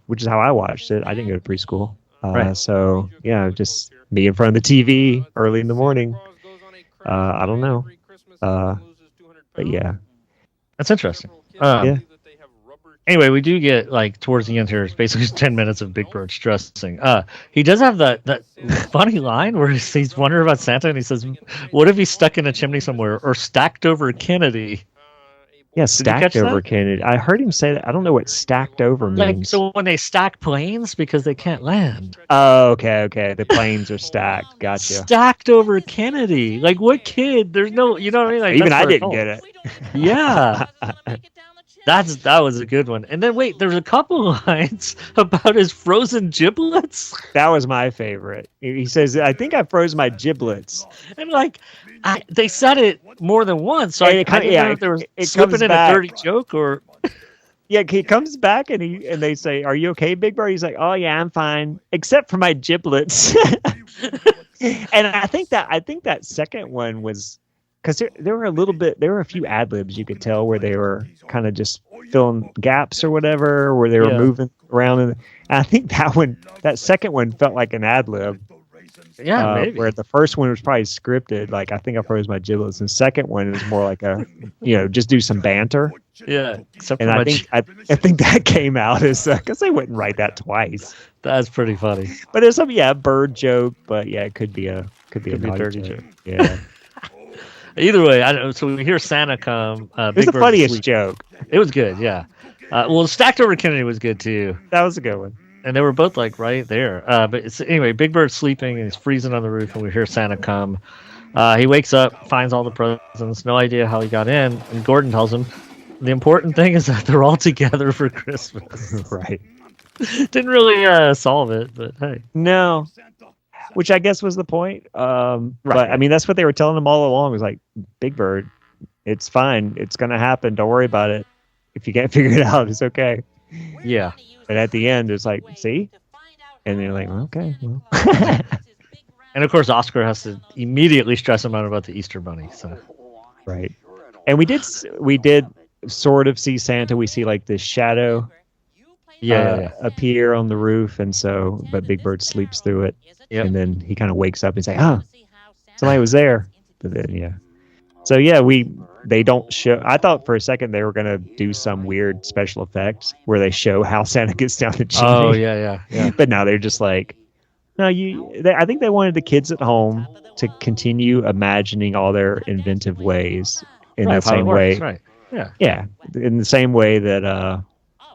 which is how I watched it. I didn't go to preschool, so just me in front of the TV early in the morning. I don't know, but yeah, that's interesting. Anyway, we do get like towards the end here. It's basically 10 minutes of Big Bird stressing. He does have that funny line where he's wondering about Santa, and he says, "What if he's stuck in a chimney somewhere or stacked over Kennedy?" Yeah, stacked over Kennedy. I heard him say that. I don't know what stacked over means. Like, so when they stack planes because they can't land. Oh, okay. The planes are stacked. Gotcha. Stacked over Kennedy. Like, what kid? There's no, you know what I mean? Like, even I didn't get it. Yeah. That was a good one. And then wait, there's a couple lines about his frozen giblets. That was my favorite. He says, "I think I froze my giblets." And like, they said it more than once, so I didn't know if they were slipping in a dirty joke or. Yeah, he comes back and they say, "Are you okay, Big Bird?" He's like, "Oh yeah, I'm fine, except for my giblets." And I think that second one was. Because there were a few ad libs you could tell where they were kind of just filling gaps or whatever, where they were moving around. And I think that second one felt like an ad lib. Yeah, maybe. Where the first one was probably scripted, like I think I froze my giblets, and the second one is more like a, just do some banter. Yeah, and I think that came out as because they wouldn't write that twice. That's pretty funny. But it's a bird joke, but it could be a dirty joke. Yeah. Either way, I don't know. So we hear Santa come. It's the funniest joke. It was good, yeah. Well, stacked over Kennedy was good too. That was a good one. And they were both like right there. But anyway, Big Bird's sleeping and he's freezing on the roof, and we hear Santa come. He wakes up, finds all the presents, no idea how he got in, and Gordon tells him the important thing is that they're all together for Christmas. Right. Didn't really solve it, but hey. No. Which I guess was the point. But I mean, that's what they were telling him all along. Was like, Big Bird, it's fine. It's going to happen. Don't worry about it. If you can't figure it out, it's okay. Yeah. But at the end, it's like, see? And they're like, okay. Well. And of course, Oscar has to immediately stress him out about the Easter Bunny. So. Right. And we did sort of see Santa. We see like this shadow appear on the roof, and so but Big Bird sleeps through it, and then he kind of wakes up and say, "Oh, somebody was there." But then so they don't show. I thought for a second they were gonna do some weird special effects where they show how Santa gets down the chimney. Oh yeah. But now they're just like, no, I think they wanted the kids at home to continue imagining all their inventive ways in the same way. Right. Yeah. Yeah, in the same way that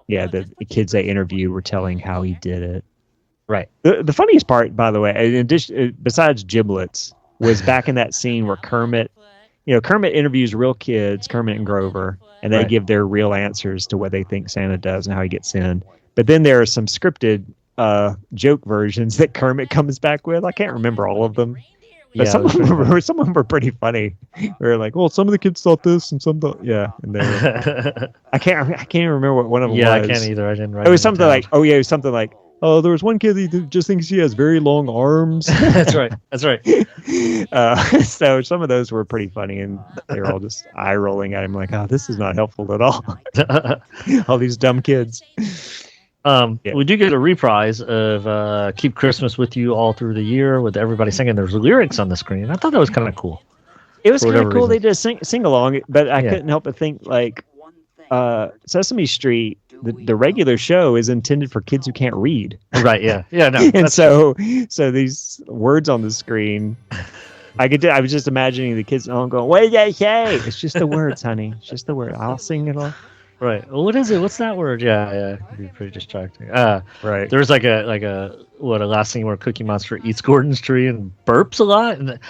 the kids they interviewed were telling how he did it. Right. The funniest part, by the way, in addition, besides giblets, was back in that scene where Kermit interviews real kids, Kermit and Grover, and they give their real answers to what they think Santa does and how he gets in. But then there are some scripted joke versions that Kermit comes back with. I can't remember all of them. But some of them were pretty funny. They're like, well, some of the kids thought this and some thought, and I can't even remember what one of them was. Yeah, I can't either. I didn't write it. Was something like, it was something like, oh, there was one kid that just thinks he has very long arms. That's right. So some of those were pretty funny, and they were all just eye rolling at him like, oh, this is not helpful at all. All these dumb kids. We do get a reprise of "Keep Christmas with You All Through the Year" with everybody singing. There's lyrics on the screen. I thought that was kind of cool. It was kind of cool. They did sing along, but I couldn't help but think like Sesame Street. The regular show is intended for kids who can't read. Right. Yeah. No. And so these words on the screen, I was just imagining the kids at home going, "What did they say?" It's just the words, honey. It's just the word. I'll sing it all. Right. Well, what is it? What's that word? Yeah. It'd be pretty distracting. Right. There's like a last scene where Cookie Monster eats Gordon's tree and burps a lot, and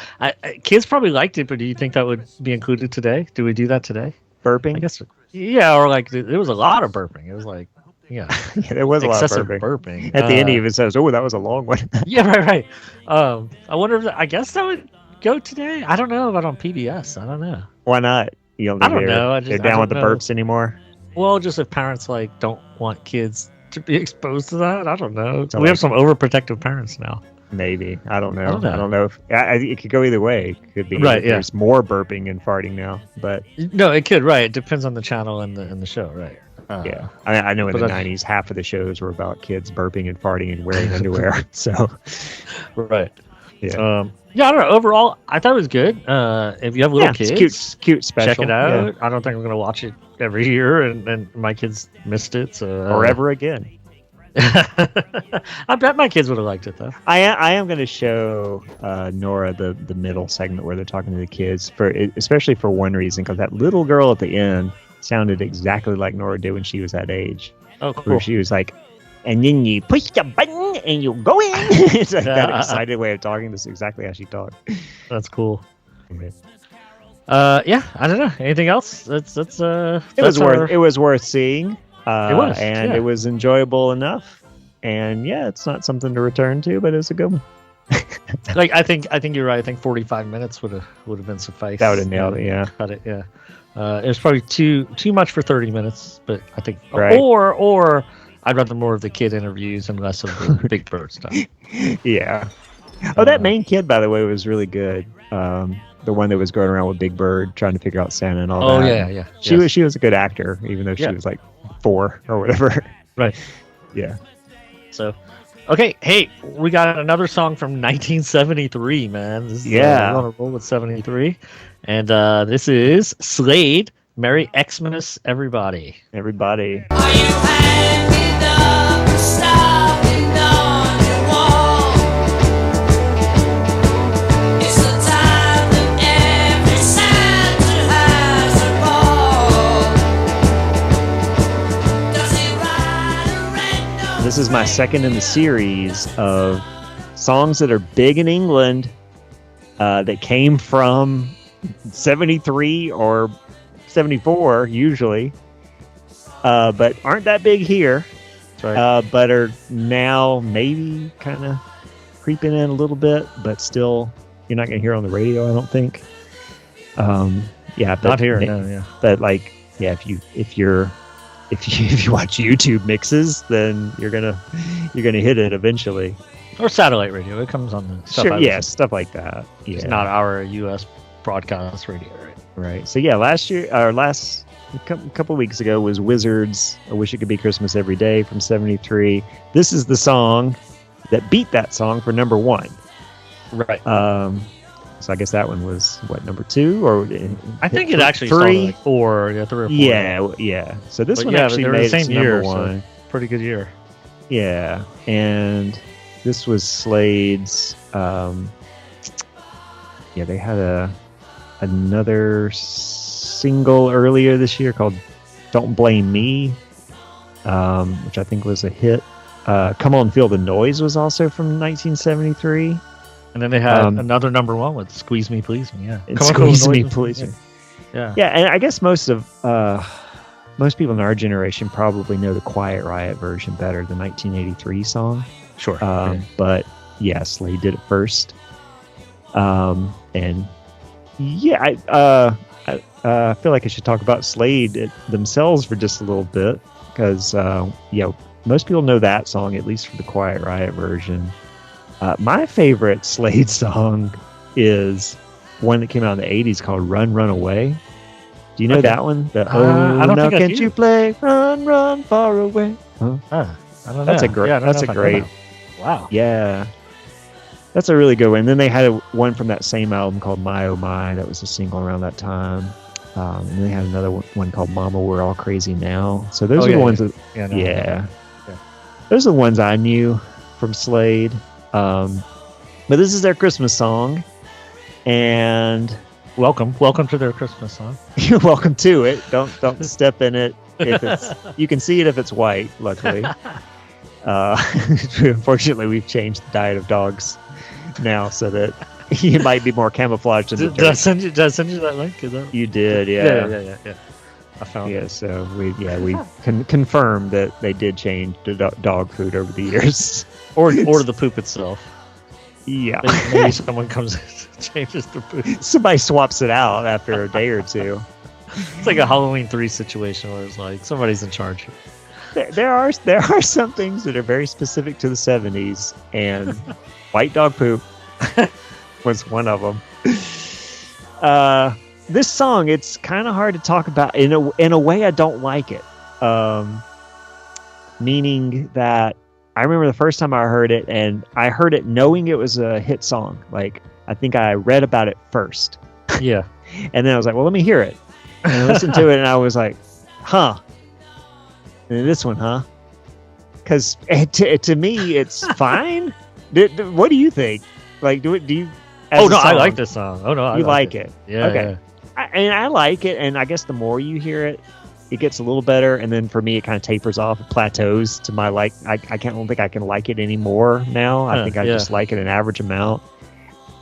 kids probably liked it. But do you think that would be included today? Do we do that today? Burping? I guess. Yeah, or like there was a lot of burping. It was like, there was a lot of burping. At the end, he even says, "Oh, that was a long one." Yeah, right. I wonder I guess that would go today. I don't know about on PBS. I don't know. Why not? I don't know. They're down with the burps anymore. Well, just if parents don't want kids to be exposed to that, I don't know. We have some overprotective parents now. Maybe. I don't know. I don't know if it could go either way. It could be there's more burping and farting now, but no, it could. Right. It depends on the channel and the show. Right. I know in the 90s, half of the shows were about kids burping and farting and wearing underwear. So, right. Yeah. I don't know. Overall, I thought it was good. If you have little kids, it's cute special. Check it out. I don't think I'm going to watch it every year, and my kids missed it. So, or ever again. I bet my kids would have liked it though. I am going to show Nora the middle segment where they're talking to the kids especially for one reason, because that little girl at the end sounded exactly like Nora did when she was that age. Oh, cool. Where she was like, and then you push the button and you go in. It's like that excited way of talking. This is exactly how she talked. That's cool. I don't know. Anything else? It was worth seeing. It was enjoyable enough. And it's not something to return to, but it's a good one. I think you're right. I think 45 minutes would have been suffice. That would have nailed it. Yeah. Cut it. Yeah. It was probably too much for 30 minutes, but I think right. or I'd rather more of the kid interviews and less of the Big Bird stuff. Yeah. Oh, that main kid, by the way, was really good. The one that was going around with Big Bird trying to figure out Santa and all that. Oh yeah. She was a good actor, even though she was like 4 or whatever. Right. Yeah. So, okay. Hey, we got another song from 1973, man. This is, we're on a roll with 73, and this is Slade. Merry Xmas, everybody. Everybody. Are you hanging up or stopping on your wall? It's the time that every Santa has a ball. Does he ride a red nose? This is my second in the series of songs that are big in England that came from 73 or 74 usually, but aren't that big here. That's right. But are now maybe kind of creeping in a little bit, but still you're not going to hear on the radio, I don't think. But not here. No, yeah. But if you watch YouTube mixes, then you're gonna hit it eventually. Or satellite radio. It comes on the stuff. Sure, stuff like that. Yeah. It's not our U.S. broadcast radio, right? Right. So last couple weeks ago was Wizards. I Wish It Could Be Christmas Every Day from '73. This is the song that beat that song for number 1. Right. So I guess that one was number 2 or I think it actually 3. started like 4, 3 or 4. Yeah. So this one actually made the it same to year, number 1. So pretty good year. Yeah, and this was Slade's. They had another single earlier this year called "Don't Blame Me," which I think was a hit. "Come On, Feel the Noise" was also from 1973. And then they had another number 1 with "Squeeze Me, Please Me." Yeah, "Squeeze Me, Please Me." Yeah, and I guess most people in our generation probably know the Quiet Riot version better, the 1983 song. Sure. But yeah, Slade did it first. And yeah, I feel like I should talk about Slade themselves for just a little bit because most people know that song, at least for the Quiet Riot version. My favorite Slade song is one that came out in the 80s called "Run, Run Away." Do you know that one? I don't think I can't do. you play "Run, Run Far Away"? Huh? I don't know. That's a great. That's a great. Wow. Yeah, that's a really good one. And then they had one from that same album called "My Oh My" that was a single around that time. And they had another one called "Mama, We're All Crazy Now." So those are the ones that. Yeah. Those are the ones I knew from Slade. But this is their Christmas song, and. Welcome to their Christmas song. You're welcome to it. Don't step in it. If it's, you can see it if it's white. Luckily, unfortunately, we've changed the diet of dogs now so that you might be more camouflaged in the dirt. Did I send you that link? You did, yeah. I found it. So we confirmed that they did change the dog food over the years, or the poop itself. Yeah, maybe someone comes and changes the poop. Somebody swaps it out after a day or two. It's like a Halloween 3 situation where it's like somebody's in charge. There are some things that are very specific to the 70s, and white dog poop was one of them. This song, it's kind of hard to talk about in a way I don't like it. Meaning that I remember the first time I heard it, and I heard it knowing it was a hit song. Like, I think I read about it first. Yeah. And then I was like, well, let me hear it. And I listened to it, and I was like, huh. And this one, huh? Because to me, it's fine. What do you think? Like, do you? I like this song. Oh no, I like it. Yeah. Okay. Yeah. I like it, and I guess the more you hear it, it gets a little better, and then for me, it kind of tapers off, it plateaus to my like. I don't think I can like it anymore now. I think I just like it an average amount.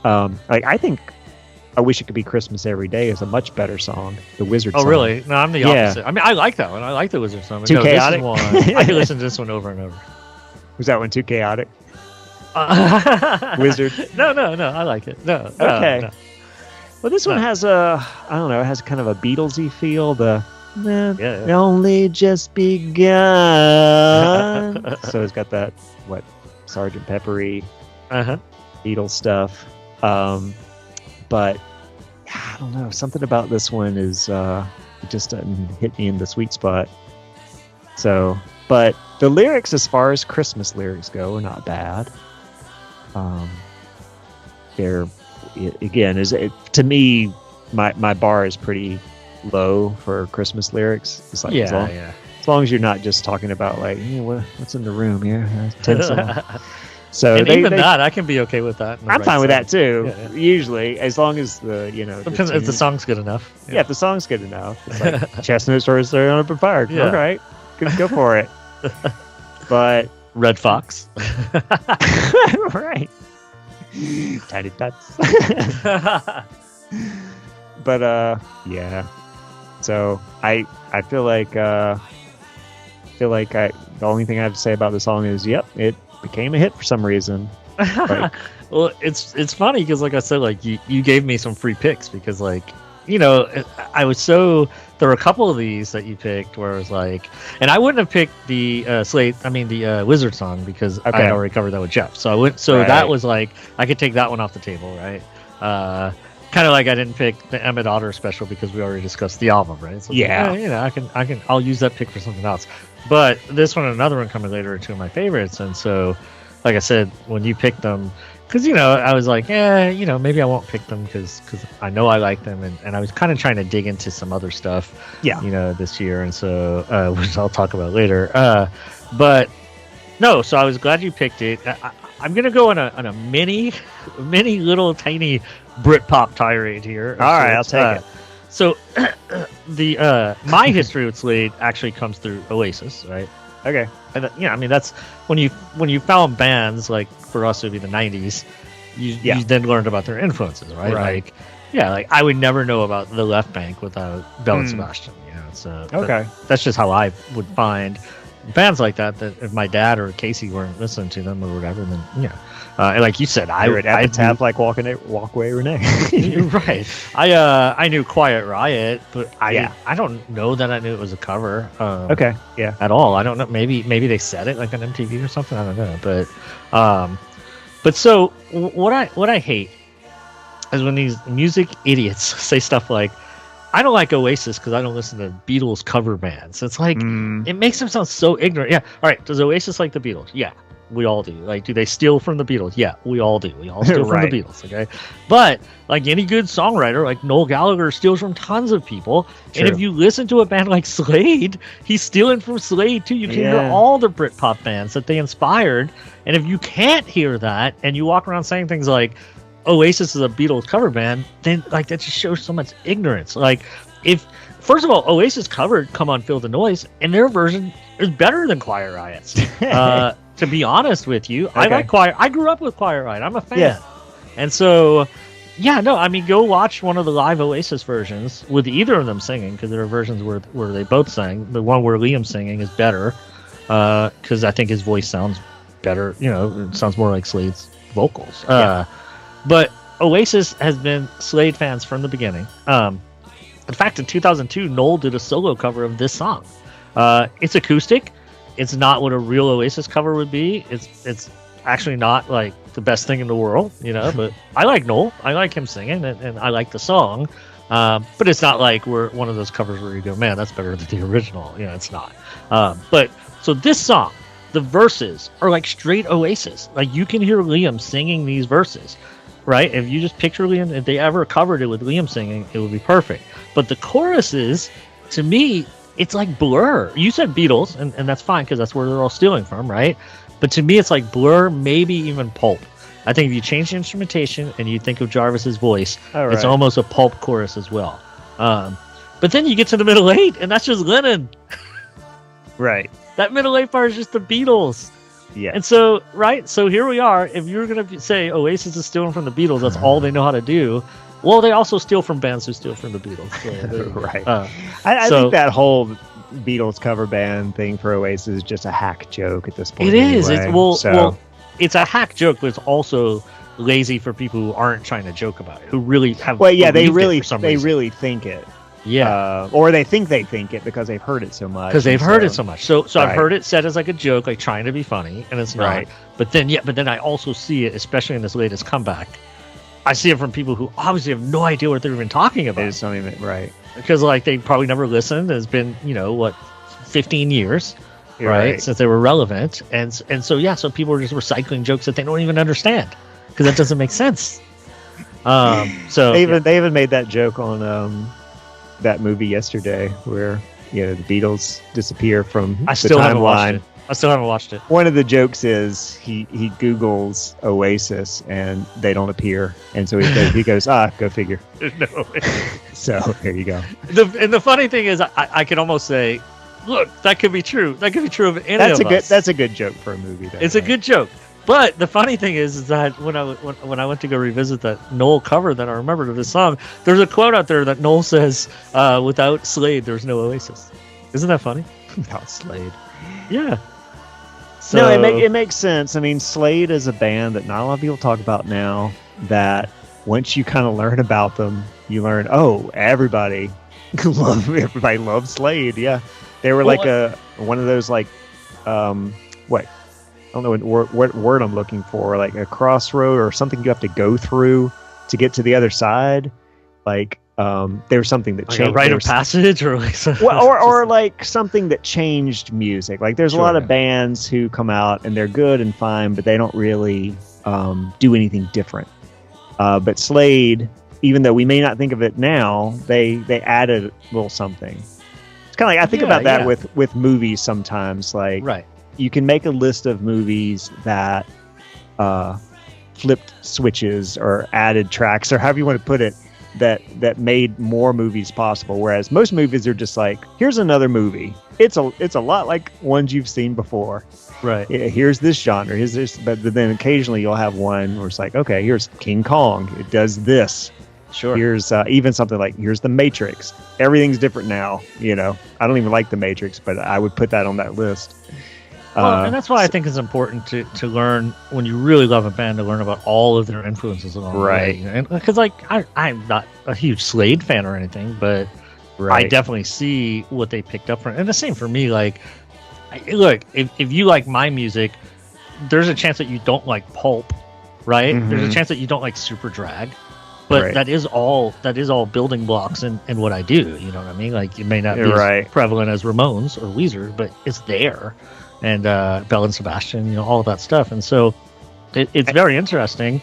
I think "I Wish It Could Be Christmas Every Day" is a much better song. The Wizard song. Oh, really? No, I'm the opposite. I mean, I like that one. I like the Wizard song. Too chaotic? This is one, I can listen to this one over and over. Was that one too chaotic? Wizard? No, I like it. No. Okay. No. Well, this one has it has kind of a Beatlesy feel. Only just begun. So it's got that, Sgt. Peppery Beatles stuff. But I don't know, something about this one is it just doesn't hit me in the sweet spot. So, but the lyrics, as far as Christmas lyrics go, are not bad. They're, again, to me, my bar is pretty low for Christmas lyrics. It's like as long as you're not just talking about like, what's in the room here, tinsel. So and even that, I can be okay with that. I'm fine with that too. Yeah. Usually, as long as depends if the song's good enough. Yeah, if the song's good enough. It's like chestnuts roasted on open fire. Yeah. All right, go for it. But Red Fox, right? Tiny Tots. But yeah. So I feel like the only thing I have to say about the song is, it became a hit for some reason. Like, well, it's funny because, like I said, like you gave me some free picks because, like, I was there were a couple of these that you picked where it was like, and I wouldn't have picked the the Wizard song because I had already covered that with Jeff. So that was like, I could take that one off the table, right? kind of like I didn't pick the Emmett Otter special because we already discussed the album, right? So Yeah. you know, I'll use that pick for something else. But this one and another one coming later are two of my favorites, and so, like I said, when you picked them, because you know, I was like, you know, maybe I won't pick them because I know I like them, and I was kind of trying to dig into some other stuff, you know, this year, and so which I'll talk about later. But no, so I was glad you picked it. I'm gonna go on a mini little tiny Britpop tirade here. All right, I'll take it. So the my history with Slade actually comes through Oasis, right? Okay. And I mean that's when you found bands, like for us it would be the 90s. You then learned about their influences, right? Right. Like I would never know about the Left Bank without Bell and Sebastian. You know, so Okay. that's just how I would find bands like that. That if my dad or Casey weren't listening to them or whatever, then and like you said, I would tap like Walkway Renee. You're right. I knew Quiet Riot, but I don't know that I knew it was a cover. Okay. Yeah. At all. I don't know. Maybe they said it like on MTV or something. I don't know. But so what I hate is when these music idiots say stuff like, I don't like Oasis because I don't listen to Beatles cover bands. It's like it makes them sound so ignorant. Yeah. All right. Does Oasis like the Beatles? Yeah. We all do. Like, do they steal from the Beatles? Yeah, we all do. We all steal from the Beatles, okay? But, like any good songwriter, like Noel Gallagher steals from tons of people. True. And if you listen to a band like Slade, he's stealing from Slade, too. You can hear all the Britpop bands that they inspired. And if you can't hear that, and you walk around saying things like, Oasis is a Beatles cover band, then, like, that just shows so much ignorance. Like, first of all, Oasis covered Come On, Feel the Noise, and their version is better than Quiet Riot's. To be honest with you, I like Quiet. I grew up with Quiet Riot. I'm a fan. Yeah. And so, I mean, go watch one of the live Oasis versions with either of them singing, because there are versions where they both sang. The one where Liam's singing is better, because I think his voice sounds better. You know, it sounds more like Slade's vocals. But Oasis has been Slade fans from the beginning. In fact, in 2002, Noel did a solo cover of this song. It's acoustic. It's not what a real Oasis cover would be. It's actually not like the best thing in the world, you know. But I like Noel. I like him singing, and I like the song. But it's not like we're one of those covers where you go, man, that's better than the original. You know, it's not. But so this song, the verses are like straight Oasis. Like you can hear Liam singing these verses, right? If you just picture Liam, if they ever covered it with Liam singing, it would be perfect. But the choruses, to me, it's like Blur. You said Beatles, and that's fine because that's where they're all stealing from, right? But to me, it's like Blur, maybe even Pulp. I think if you change the instrumentation and you think of Jarvis's voice, it's almost a Pulp chorus as well. But then you get to the middle eight, and that's just Lennon. Right. That middle eight part is just the Beatles. Yeah. And so, so here we are. If you're going to say Oasis is stealing from the Beatles, that's all they know how to do. Well, they also steal from bands who steal from the Beatles. So right. I think that whole Beatles cover band thing for Oasis is just a hack joke at this point. It is. Anyway. Well, it's a hack joke, but it's also lazy for people who aren't trying to joke about it, who really have. Well, yeah, they really think it. Yeah. Or they think it because they've heard it so much. Because they've heard it so much. So I've heard it said as like a joke, like trying to be funny, and it's not. Right. But then I also see it, especially in this latest comeback. I see it from people who obviously have no idea what they're even talking about. It's not even right. Because like they probably never listened. It's been 15 years, right, since they were relevant, and so people are just recycling jokes that they don't even understand because that doesn't make sense. So they even made that joke on that movie yesterday where the Beatles disappear from the timeline. I still haven't watched it. One of the jokes is he Googles Oasis and they don't appear, and so he goes, go figure. No way. So there you go. And the funny thing is, I can almost say, look, that could be true. That could be true of any of us. That's a good joke for a movie. Though, it's a good joke. But the funny thing is that when I went to go revisit that Noel cover that I remembered of this song, there's a quote out there that Noel says, "Without Slade, there's no Oasis." Isn't that funny? Without Slade. Yeah. So, no, it makes sense. I mean, Slade is a band that not a lot of people talk about now, that once you kind of learn about them, you learn, everybody loves Slade. Yeah. They were one of those I don't know what word I'm looking for, like a crossroad or something you have to go through to get to the other side. Like there's something that like changed. a rite of passage, or like or like something that changed music. Like there's a lot of bands who come out and they're good and fine, but they don't really do anything different. But Slade, even though we may not think of it now, they added a little something. It's kind of like I think about that with movies sometimes. Like you can make a list of movies that flipped switches or added tracks or however you want to put it that made more movies possible, whereas most movies are just like, here's another movie. It's a lot like ones you've seen before. Right. Yeah, here's this genre. Here's this, but then occasionally you'll have one where it's like, okay, here's King Kong. It does this. Sure. Here's even something like, here's The Matrix. Everything's different now. You know, I don't even like The Matrix, but I would put that on that list. Well, and that's why I think it's important to learn, when you really love a band, to learn about all of their influences along the way. Because like I'm not a huge Slade fan or anything, but I definitely see what they picked up from. And the same for me. Like, look, if you like my music, there's a chance that you don't like Pulp, right? Mm-hmm. There's a chance that you don't like Super Drag. But that is all building blocks in what I do. You know what I mean? Like, it may not be as prevalent as Ramones or Weezer, but it's there. And Belle and Sebastian, you know, all of that stuff. And so it's very interesting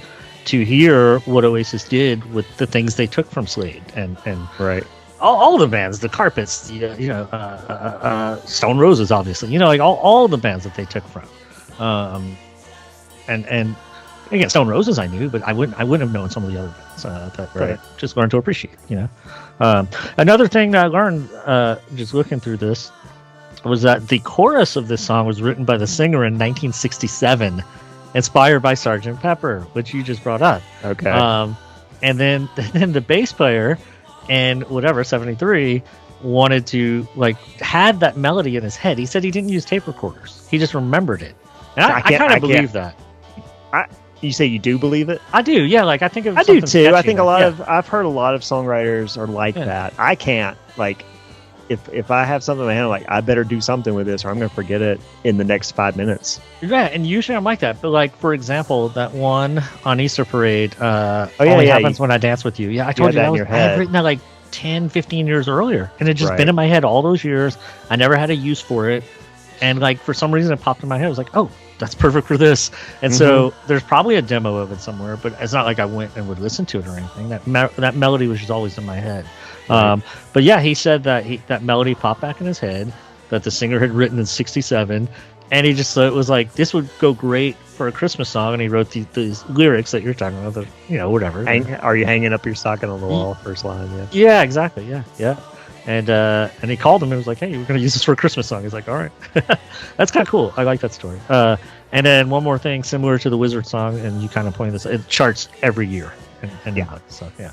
to hear what Oasis did with the things they took from Slade and all the bands, the Carpets, Stone Roses, obviously, you know, like all the bands that they took from. And again, Stone Roses I knew, but I wouldn't have known some of the other bands that I just learned to appreciate. You know, another thing that I learned just looking through this was that the chorus of this song was written by the singer in 1967, inspired by Sgt. Pepper, which you just brought up. Okay. And then the bass player in 73 wanted to, like, had that melody in his head. He said he didn't use tape recorders. He just remembered it. And I kind of believe that. You say you do believe it? I do, yeah. Like, I think I do too. I think I've heard a lot of songwriters are like that. I can't, like, if I have something in my hand, like, I better do something with this or I'm going to forget it in the next 5 minutes. Yeah, and usually I'm like that. But, like, for example, that one on Easter Parade, Only Happens When I Dance With You. Yeah, I told you that I had written that like 10, 15 years earlier. And it just been in my head all those years. I never had a use for it. And, like, for some reason it popped in my head. I was like, oh, that's perfect for this. And so there's probably a demo of it somewhere, but it's not like I went and would listen to it or anything. That melody was just always in my head. But yeah, he said that that melody popped back in his head that the singer had written in 67, and he just thought it was like, this would go great for a Christmas song, and he wrote these lyrics that you're talking about, whatever. Are you hanging up your stocking on the wall? First line, yeah, exactly, yeah. And he called him and was like, hey, we're going to use this for a Christmas song. He's like, all right. That's kind of cool. I like that story. And then one more thing, similar to the Wizard song, and you kind of pointed this, it charts every year. So yeah.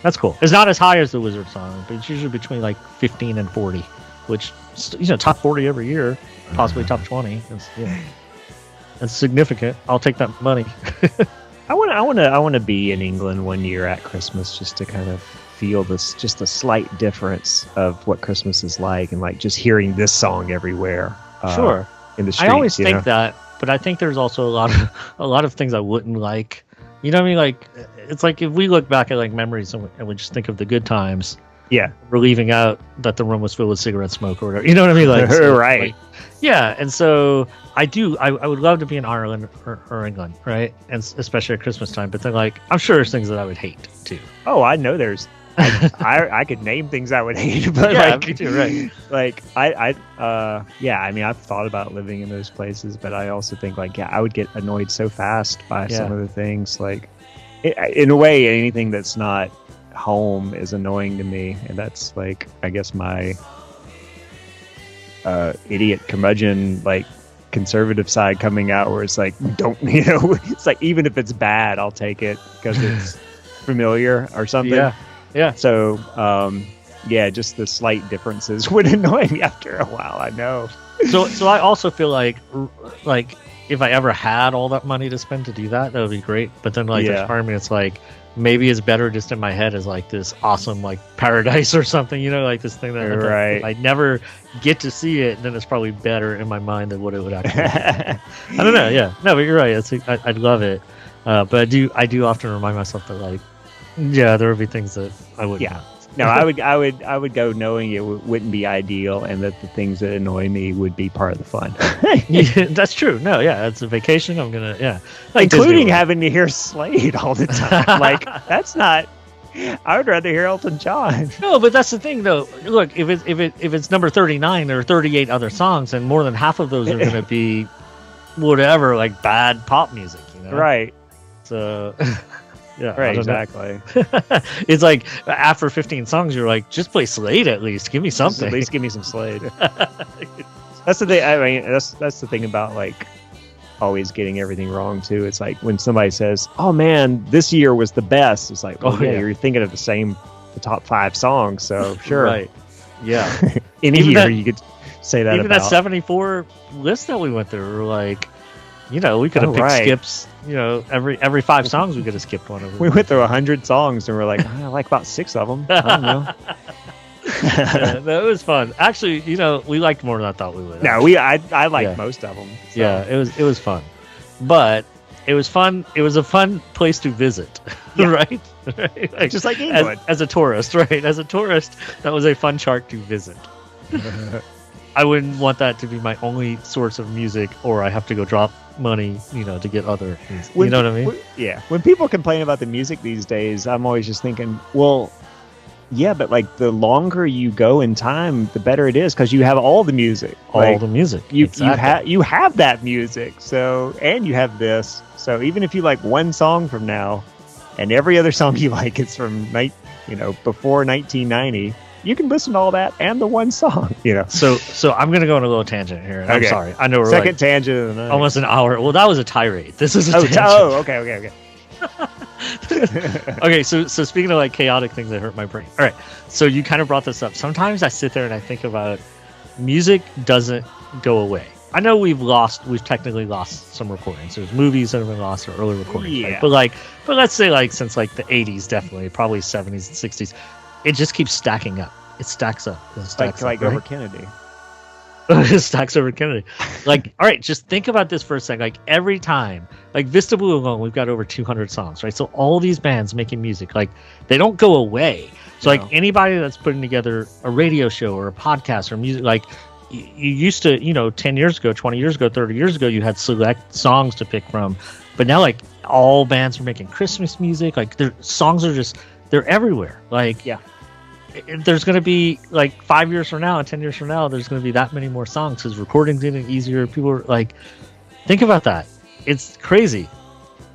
That's cool. It's not as high as the Wizard song, but it's usually between like 15 and 40, which, top 40 every year, possibly top 20. It's significant. I'll take that money. I want to be in England one year at Christmas just to kind of feel this, just a slight difference of what Christmas is like, and like just hearing this song everywhere. Sure. In the streets. I always think that, but I think there's also a lot of things I wouldn't like. You know what I mean? Like, it's like if we look back at like memories and we just think of the good times. Yeah. We're leaving out that the room was filled with cigarette smoke or whatever. You know what I mean? Like, so, right. Like, yeah. And so I would love to be in Ireland or England, right? And especially at Christmas time. But then, like, I'm sure there's things that I would hate too. Oh, I know there's. I could name things I would hate, but me too, right? Like I mean, I've thought about living in those places, but I also think like, I would get annoyed so fast by some of the things. Like, in a way, anything that's not home is annoying to me, and that's like, I guess my idiot curmudgeon, like, conservative side coming out, where it's like, it's like, even if it's bad, I'll take it because it's familiar or something. Yeah. So, just the slight differences would annoy me after a while. I know. So I also feel like if I ever had all that money to spend to do that, that would be great. But then, like, there's part of me, it's like, maybe it's better just in my head as like this awesome, like, paradise or something, like this thing that I never get to see it. And then it's probably better in my mind than what it would actually be. I don't know. Yeah. No, but you're right. I'd love it. But I do often remind myself that, like, Yeah, there would be things that I wouldn't. Yeah. No, I would go knowing it wouldn't be ideal, and that the things that annoy me would be part of the fun. Yeah, that's true. No, yeah, it's a vacation. I'm gonna, like including having to hear Slade all the time. Like, that's not. I would rather hear Elton John. No, but that's the thing, though. Look, if it's number 39, there are 38 other songs, and more than half of those are going to be whatever, like bad pop music, Right. So, yeah, right, exactly. It's like after 15 songs, you're like, just play Slade at least. Give me something. At least give me some Slade. That's the thing. I mean, that's the thing about like always getting everything wrong too. It's like when somebody says, "Oh man, this year was the best." It's like, "Oh yeah, you're thinking of the top 5 songs." So sure, right? Yeah. Any year you could say that. Even about. that 74 list that we went through, we're like, we could have picked skips. Every 5 songs we could have skipped one of them. We went through 100 songs and we're like, I like about 6 of them. I don't know. Yeah, no, it was fun. Actually, we liked more than I thought we would. No, I liked most of them. So. Yeah, it was fun, but it was fun. It was a fun place to visit, right? Like, just like England. As a tourist, right? As a tourist, that was a fun chart to visit. I wouldn't want that to be my only source of music, or I have to go drop money, to get other music. You know what I mean? Yeah. When people complain about the music these days, I'm always just thinking, well, yeah, but like the longer you go in time, the better it is because you have all the music. All the music. You have that music. So, and you have this. So even if you like one song from now, and every other song you like is from before 1990, you can listen to all that and the one song. So I'm gonna go on a little tangent here. Okay. I'm sorry. I know we're second tangent of the night. Almost an hour. Well, that was a tirade. This is a tangent. Okay. Okay, so speaking of like chaotic things that hurt my brain. All right, so you kind of brought this up. Sometimes I sit there and I think about music doesn't go away. I know we've technically lost some recordings. There's movies that have been lost or early recordings. Yeah. Right? But let's say like since like the 80s, definitely, probably 70s and 60s, it just keeps stacking up. It stacks up. Like over Kennedy. It stacks over Kennedy. Like, all right, just think about this for a second. Like every time, like Vista Blue alone, we've got over 200 songs, right? So all these bands making music, like they don't go away. So like anybody that's putting together a radio show or a podcast or music, like you used to, 10 years ago, 20 years ago, 30 years ago, you had select songs to pick from. But now like all bands are making Christmas music. Like their songs are they're everywhere. Like, yeah. There's going to be like 5 years from now and 10 years from now, there's going to be that many more songs because recording's getting easier. People are like, think about that. It's crazy.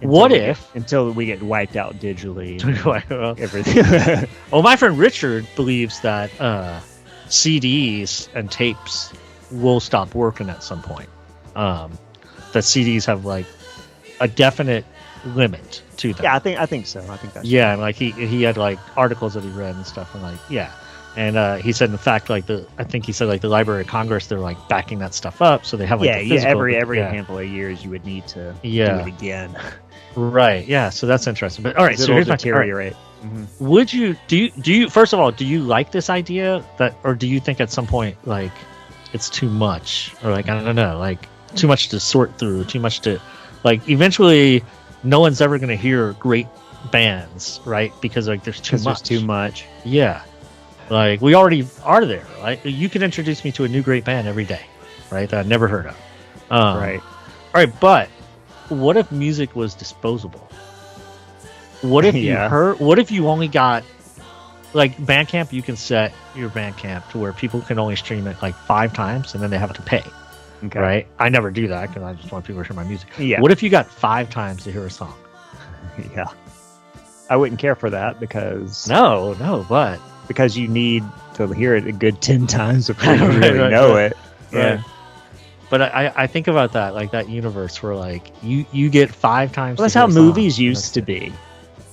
Until we get wiped out digitally? Everything. Well, my friend Richard believes that CDs and tapes will stop working at some point. That CDs have like a definite limit to them. Yeah, I think so. I think that's and like he had like articles that he read and stuff, and like and he said in fact like the Library of Congress, they're like backing that stuff up, so they have like the physical, every handful of years you would need to do it again. Right. Yeah. So that's interesting. But all right. So here's my deteriorate. Mm-hmm. Would you do you first of all, do you like this idea or do you think at some point like it's too much, or like I don't know, like too much to sort through, too much to like eventually no one's ever going to hear great bands, right? Because like there's too much. Yeah. Like we already are there. Like you can introduce me to a new great band every day, right? That I've never heard of. Right. All right, but what if music was disposable? What if what if you only got like Bandcamp? You can set your Bandcamp to where people can only stream it like 5 times and then they have to pay. Okay. Right? I never do that because I just want people to hear my music. Yeah. What if you got 5 times to hear a song? Yeah. I wouldn't care for that because because you need to hear it a good 10 times before you really know it. Yeah. Right. But I think about that, like that universe where like you get 5 times. Well, that's how movies used to be.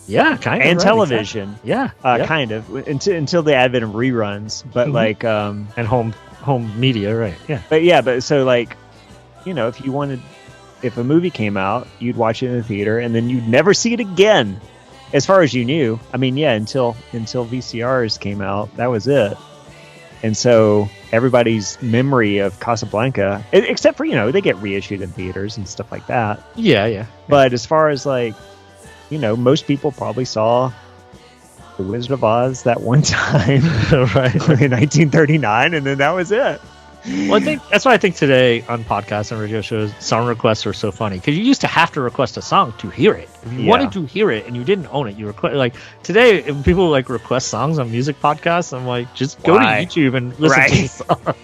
Yeah, kind of. And television. Exactly. Yeah. Kind of until the advent of reruns, but like and home media, right? Yeah. But so like, if a movie came out, you'd watch it in the theater and then you'd never see it again. As far as you knew. I mean, until VCRs came out, that was it. And so everybody's memory of Casablanca, except for, they get reissued in theaters and stuff like that. Yeah. But as far as like, most people probably saw The Wizard of Oz that one time, Right. in 1939, and then that was it. Well, I think that's why I think today on podcasts and radio shows, song requests are so funny because you used to have to request a song to hear it. If you wanted to hear it and you didn't own it, you request. Like today, if people like request songs on music podcasts, I'm like, just go to YouTube and listen to the song.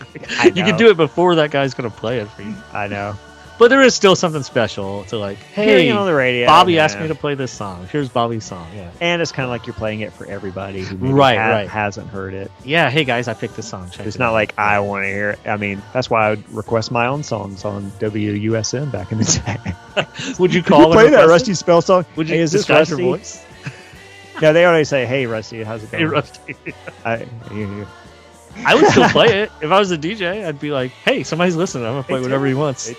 You can do it before that guy's gonna play it for you. I know. But there is still something special to like, hey, on the radio, Bobby asked me to play this song. Here's Bobby's song. Yeah. And it's kind of like you're playing it for everybody who maybe hasn't heard it. Yeah. Hey guys, I picked this song. Check it's it not out. like I want to hear it. I mean, that's why I would request my own songs on WUSM back in the day. Would you call play that Rusty Spell song? Would you is this disguise Rusty? your voice? No, they always say, "Hey, Rusty, how's it going?" Hey, Rusty. I I would still play it. If I was a DJ, I'd be like, hey, somebody's listening. I'm going to play whatever he wants.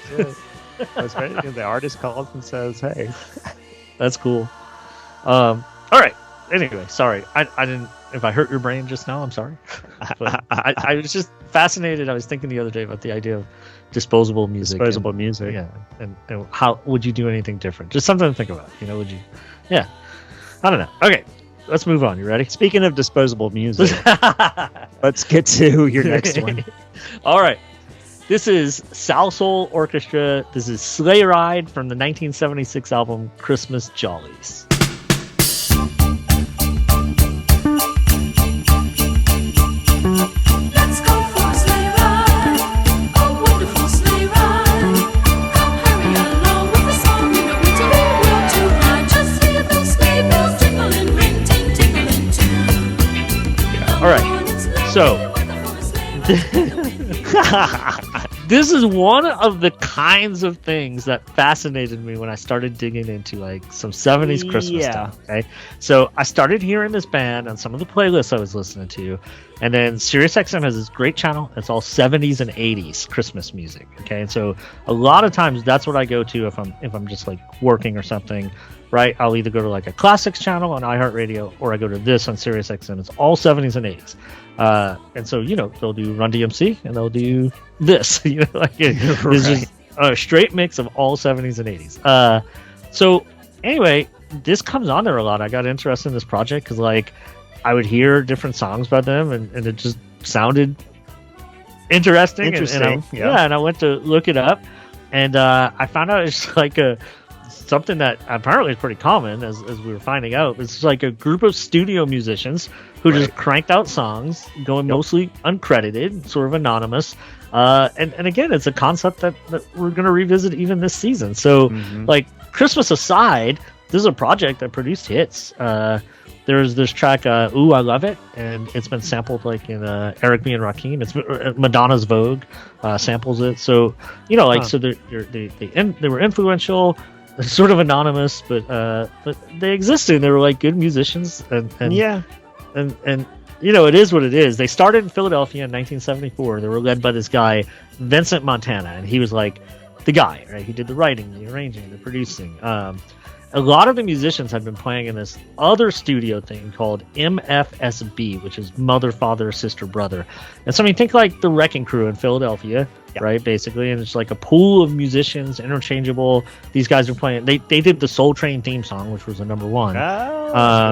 That's right. The artist calls and says, "Hey." That's cool. All right. Anyway, sorry. I didn't. If I hurt your brain just now, I'm sorry. But I was just fascinated. I was thinking the other day about the idea of disposable music. Disposable music. Yeah. And how would you do anything different? Just something to think about. Would you? Yeah. I don't know. Okay. Let's move on. You ready? Speaking of disposable music, let's get to your next one. All right. This is Salsoul Orchestra. This is Sleigh Ride from the 1976 album Christmas Jollies. Let's go for a sleigh ride, a wonderful sleigh ride. Come hurry along with the song in the winter will to ride. Just hear those sleigh bells jingling, ring ting tingling too. All right. So this is one of the kinds of things that fascinated me when I started digging into like some 70s Christmas stuff. Okay, so I started hearing this band on some of the playlists I was listening to, and then SiriusXM has this great channel. It's all 70s and 80s Christmas music. Okay, and so a lot of times that's what I go to if I'm just like working or something. Right, I'll either go to like a classics channel on iHeartRadio, or I go to this on SiriusXM. It's all 70s and 80s. And so, they'll do Run DMC and they'll do this, it's just a straight mix of all 70s and 80s. So anyway, this comes on there a lot. I got interested in this project because like I would hear different songs by them and it just sounded interesting. And I went to look it up and I found out it's like something that apparently is pretty common as we were finding out. It's like a group of studio musicians who just cranked out songs going mostly uncredited, sort of anonymous. And again, it's a concept that we're going to revisit even this season. So like Christmas aside, this is a project that produced hits. There's this track, Ooh, I Love It. And it's been sampled like in Eric B. and Rakim. It's Madonna's Vogue samples it. So, so they were influential, sort of anonymous, but they existed. They were like good musicians, and it is what it is. They started in Philadelphia in 1974. They were led by this guy Vincent Montana, and he was like the guy, right? He did the writing, the arranging, the producing. A lot of the musicians had been playing in this other studio thing called MFSB, which is Mother, Father, Sister, Brother. And so, think like the Wrecking Crew in Philadelphia, right? Basically. And it's like a pool of musicians, interchangeable. These guys are playing. They did the Soul Train theme song, which was the number one.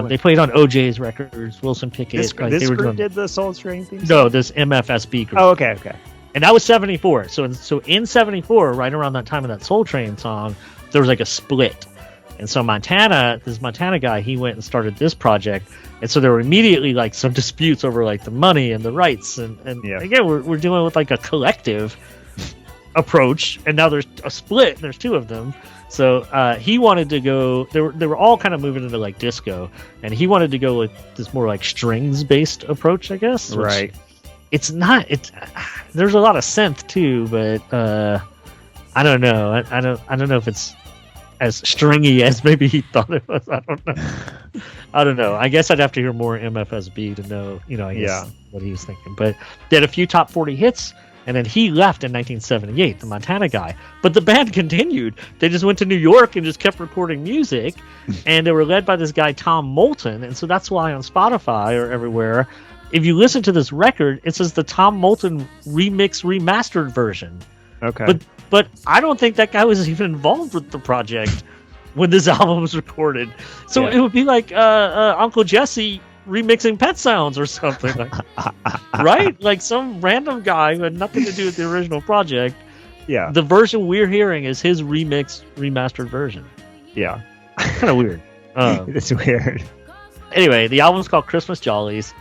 They played on OJ's records, Wilson Pickett. This group did the Soul Train theme song? No, this MFSB group. Oh, okay. And that was 74. So in 74, right around that time of that Soul Train song, there was like a split. And so this Montana guy, he went and started this project. And so there were immediately like some disputes over like the money and the rights. And again, we're dealing with like a collective approach. And now there's a split. There's two of them. So he wanted to go, they were all kind of moving into like disco. And he wanted to go with this more like strings based approach, I guess. Right. There's a lot of synth too, but I don't know. I don't know if it's as stringy as maybe he thought it was. I don't know. I guess I'd have to hear more MFSB to know, what he was thinking. But they had a few top 40 hits, and then he left in 1978, the Montana guy. But the band continued. They just went to New York and just kept recording music, and they were led by this guy, Tom Moulton. And so that's why on Spotify or everywhere, if you listen to this record, it says the Tom Moulton remastered version. Okay. But I don't think that guy was even involved with the project when this album was recorded. So it would be like Uncle Jesse remixing Pet Sounds or something, like, right? Like some random guy who had nothing to do with the original project. Yeah. The version we're hearing is his remastered version. Yeah. Kind of weird. It's weird. Anyway, the album's called Christmas Jollies.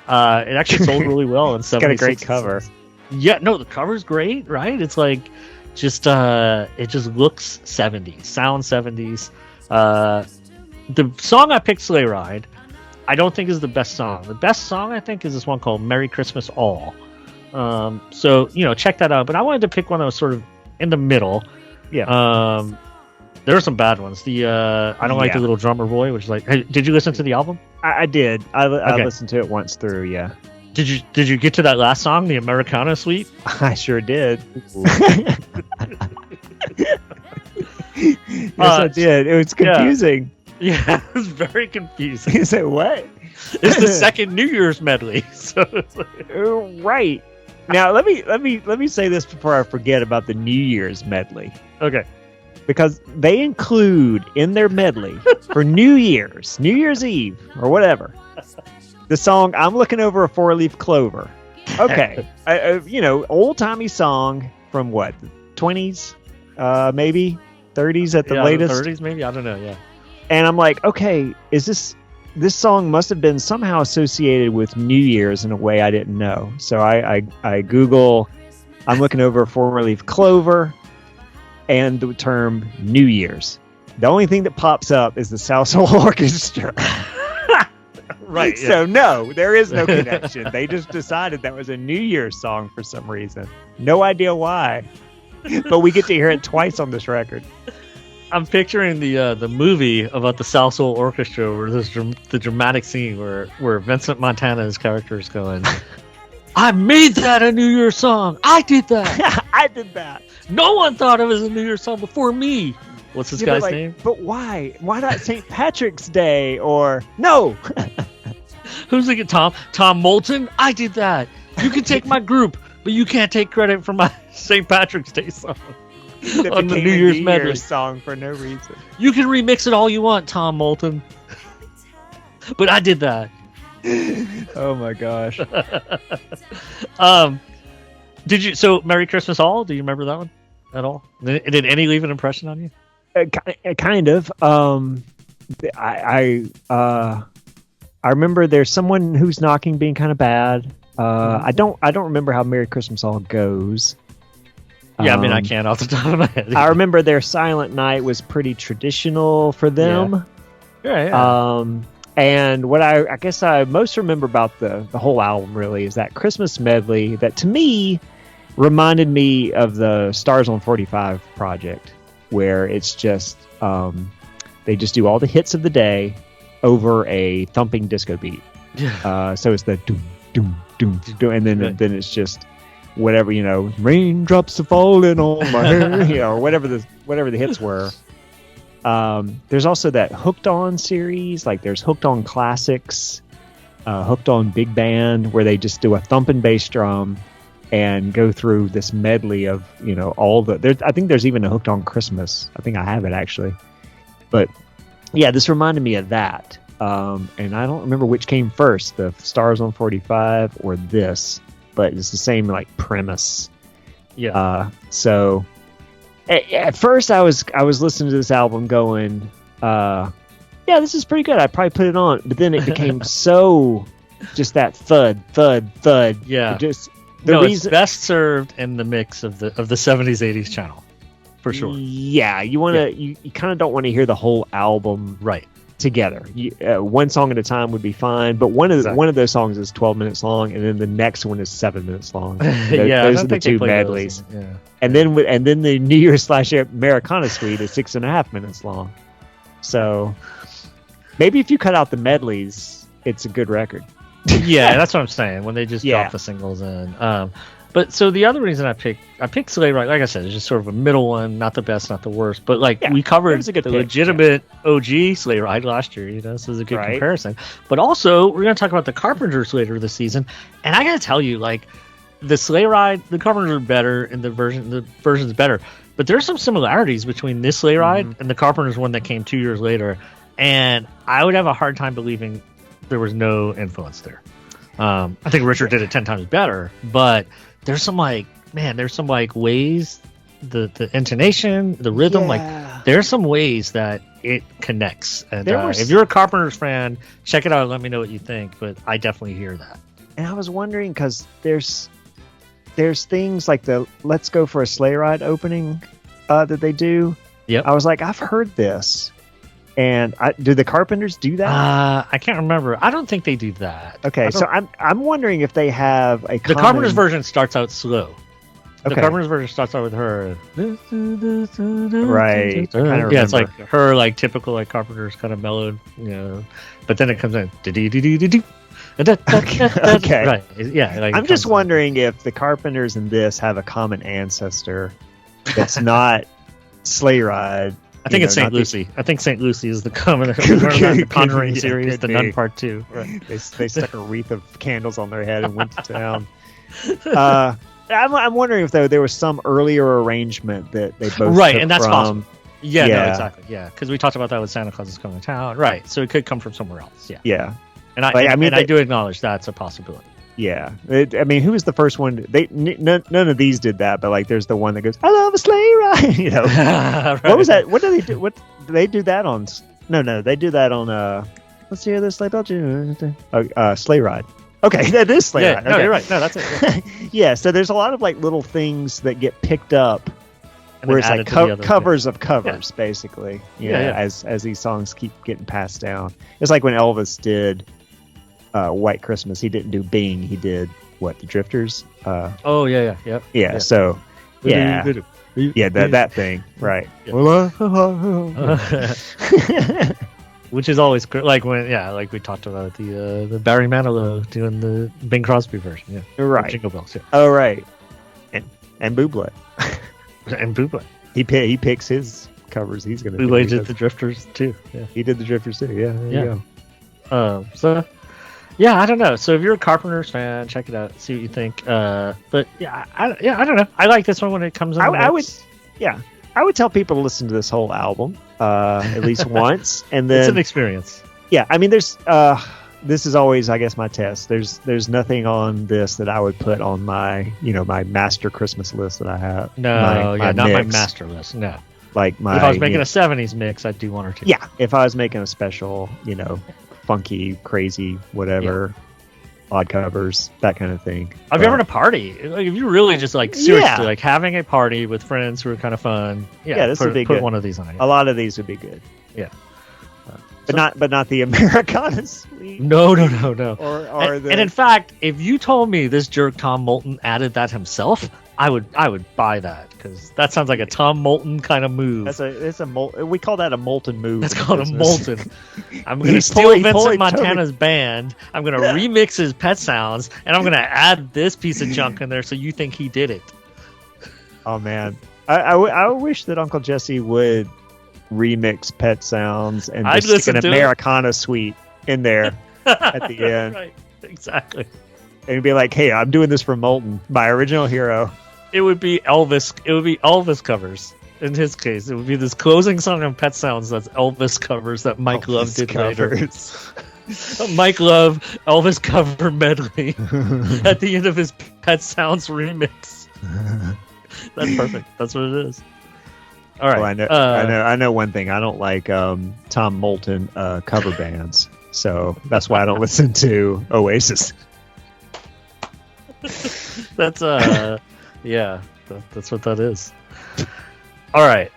It actually sold really well in 76. It's got a great cover. Yeah, no, the cover's great, right? It's like just it just looks 70s, sound 70s. The song I picked, Sleigh Ride, I don't think is the best song. The best song I think is this one called Merry Christmas All. So, check that out. But I wanted to pick one that was sort of in the middle. Yeah. There are some bad ones. The I Don't Like the Little Drummer Boy, which is like, hey, did you listen to the album? I did. I listened to it once through, yeah. Did you get to that last song, the Americana Suite? I sure did. Yes, I did. It was confusing. Yeah, it was very confusing. You said what? It's the second New Year's medley. So it's like... Right. Now let me say this before I forget about the New Year's medley. Okay. Because they include in their medley for New Year's Eve or whatever, the song "I'm Looking Over a Four-Leaf Clover." Okay, old timey song from what, 20s, maybe 30s at the latest. 30s maybe, I don't know. Yeah. And I'm like, okay, is this song must have been somehow associated with New Year's in a way I didn't know. So I Google, "I'm Looking Over a Four-Leaf Clover," and the term New Year's. The only thing that pops up is the Salsoul Orchestra. Right. Yeah. So no, there is no connection. They just decided that was a New Year's song for some reason. No idea why. But we get to hear it twice on this record. I'm picturing the movie about the Salsoul Orchestra, where there's the dramatic scene where Vincent Montana's character is going, "I made that a New Year's song. I did that. I did that. No one thought of it as a New Year's song before me." What's this guy's name? But why? Why not St. Patrick's Day or no? Who's thinking Tom Moulton? I did that. You can take my group, but you can't take credit for my St. Patrick's Day song on the New Year's medley song for no reason. You can remix it all you want, Tom Moulton, but I did that. Oh my gosh. Did you? So Merry Christmas All? Do you remember that one at all? Did any leave an impression on you? Kind of. I remember there's someone who's knocking being kind of bad. I don't remember how Merry Christmas All goes. Yeah, I mean, I can't off the top of my head. I remember their Silent Night was pretty traditional for them. Yeah. And what I guess I most remember about the whole album really is that Christmas medley that to me reminded me of the Stars on 45 project, where it's just they just do all the hits of the day over a thumping disco beat. Yeah. So it's the doom doom doom doom, and then it's just whatever, raindrops are falling on my hair, or whatever the hits were. There's also that Hooked On series, like there's Hooked On Classics, Hooked On Big Band, where they just do a thumping bass drum and go through this medley of all the. I think there's even a Hooked On Christmas. I think I have it actually, but yeah, this reminded me of that. And I don't remember which came first, the Stars on 45 or this, but it's the same like premise. Yeah. So at first I was listening to this album going, yeah, this is pretty good. I'd probably put it on, but then it became so just that thud. Yeah. Just it's best served in the mix of the 70s 80s channel, for sure. Yeah, you want to you kind of don't want to hear the whole album right together. One song at a time would be fine, but one of those songs is 12 minutes long, and then the next one is 7 minutes long. Those are the two medleys. Yeah. And then the New Year's / Americana Suite is 6.5 minutes long. So maybe if you cut out the medleys, it's a good record. Yeah, that's what I'm saying. When they just drop the singles in. But so the other reason I picked Slade, right? Like I said, it's just sort of a middle one, not the best, not the worst. But we covered the legitimate OG Sleigh Ride last year, so this is a good comparison. But also, we're going to talk about the Carpenters later this season, and I got to tell you, like the Sleigh Ride, the Carpenters are better, and the version's better. But there's some similarities between this Sleigh Ride and the Carpenters one that came 2 years later, and I would have a hard time believing there was no influence there. I think Richard did it 10 times better, but there's some like ways, the intonation, the rhythm, like there's some ways that it connects. And if you're a Carpenters fan, check it out and let me know what you think. But I definitely hear that. And I was wondering because there's things like the "Let's Go for a Sleigh Ride" opening that they do. Yep. I was like, I've heard this. And do the Carpenters do that? I can't remember. I don't think they do that. Okay, so I'm wondering if they have a The Carpenters version starts out slow. The Okay. Carpenters version starts out with her. Right. Yeah, it's like her like typical like Carpenters kind of mellowed, but then it comes in. Okay. Right. Yeah. Like I'm just wondering if the Carpenters and this have a common ancestor that's not Sleigh Ride. I think it's St. Lucy. I think St. Lucy is the common the Conjuring series, the Nun Part 2. Right. They stuck a wreath of candles on their head and went to town. I'm wondering if there was some earlier arrangement that they both right, took and that's from. possible. Yeah, no, exactly. Yeah, because we talked about that with Santa Claus is Coming to Town. Right, so it could come from somewhere else. Yeah. Yeah. And I do acknowledge that's a possibility. Yeah, who was the first one? None of these did that, but like, there's the one that goes, "I love a sleigh ride." Right. What was that? What do they do? What do they do that on? No, they do that on. Let's hear this sleigh bell. Sleigh Ride. Okay, that is Sleigh Ride. No, Okay. you're right. No, that's it. Yeah. Yeah, so there's a lot of like little things that get picked up, And where then it's like added to the other covers of covers, basically. Yeah. As these songs keep getting passed down. It's like when Elvis did White Christmas. He didn't do Bing. He did the Drifters. Oh yeah. Yep. Yeah. So that thing, right? Yeah. Which is always like like we talked about the Barry Manilow doing the Bing Crosby version. Yeah. Right. Jingle Bells. Yeah. Oh, right. And Bublé. And Bublé. He picks his covers. He's gonna. Bublé did the Drifters too. Yeah. He did the Drifters too. Yeah. There you go. So. Yeah, I don't know. So if you're a Carpenters fan, check it out. See what you think. But I don't know. I like this one when it comes in. I would tell people to listen to this whole album at least once, and then it's an experience. Yeah, I mean, there's this is always, I guess, my test. There's nothing on this that I would put on my my master Christmas list that I have. No, not my master list. No, like my. If I was making a '70s mix, I'd do one or two. Yeah, if I was making a special, funky, crazy, whatever, odd covers, that kind of thing. Have you ever had a party? Like, if you really just like seriously like having a party with friends who are kind of fun. Yeah, this would be put good. one of these on it. A lot of these would be good. Yeah. But not the Americana suite. No. Or and in fact, if you told me this jerk Tom Moulton added that himself, I would buy that, because that sounds like a Tom Moulton kind of move. We call that a Moulton move. That's called a Moulton. I'm going to steal Vincent Montana's band. I'm going to remix his Pet Sounds, and I'm going to add this piece of junk in there so you think he did it. Oh man, I wish that Uncle Jesse would remix Pet Sounds and just stick an Americana suite in there at the end. Right, exactly. And it'd be like, hey, I'm doing this for Moulton, my original hero. It would be Elvis. It would be Elvis covers. In his case, it would be this closing song on Pet Sounds that's Elvis covers that Mike Love did later. Mike Love Elvis cover medley at the end of his Pet Sounds remix. That's perfect. That's what it is. All right. Well, I know one thing. I don't like Tom Moulton cover bands, so that's why I don't listen to Oasis. That's that's what that is. All right,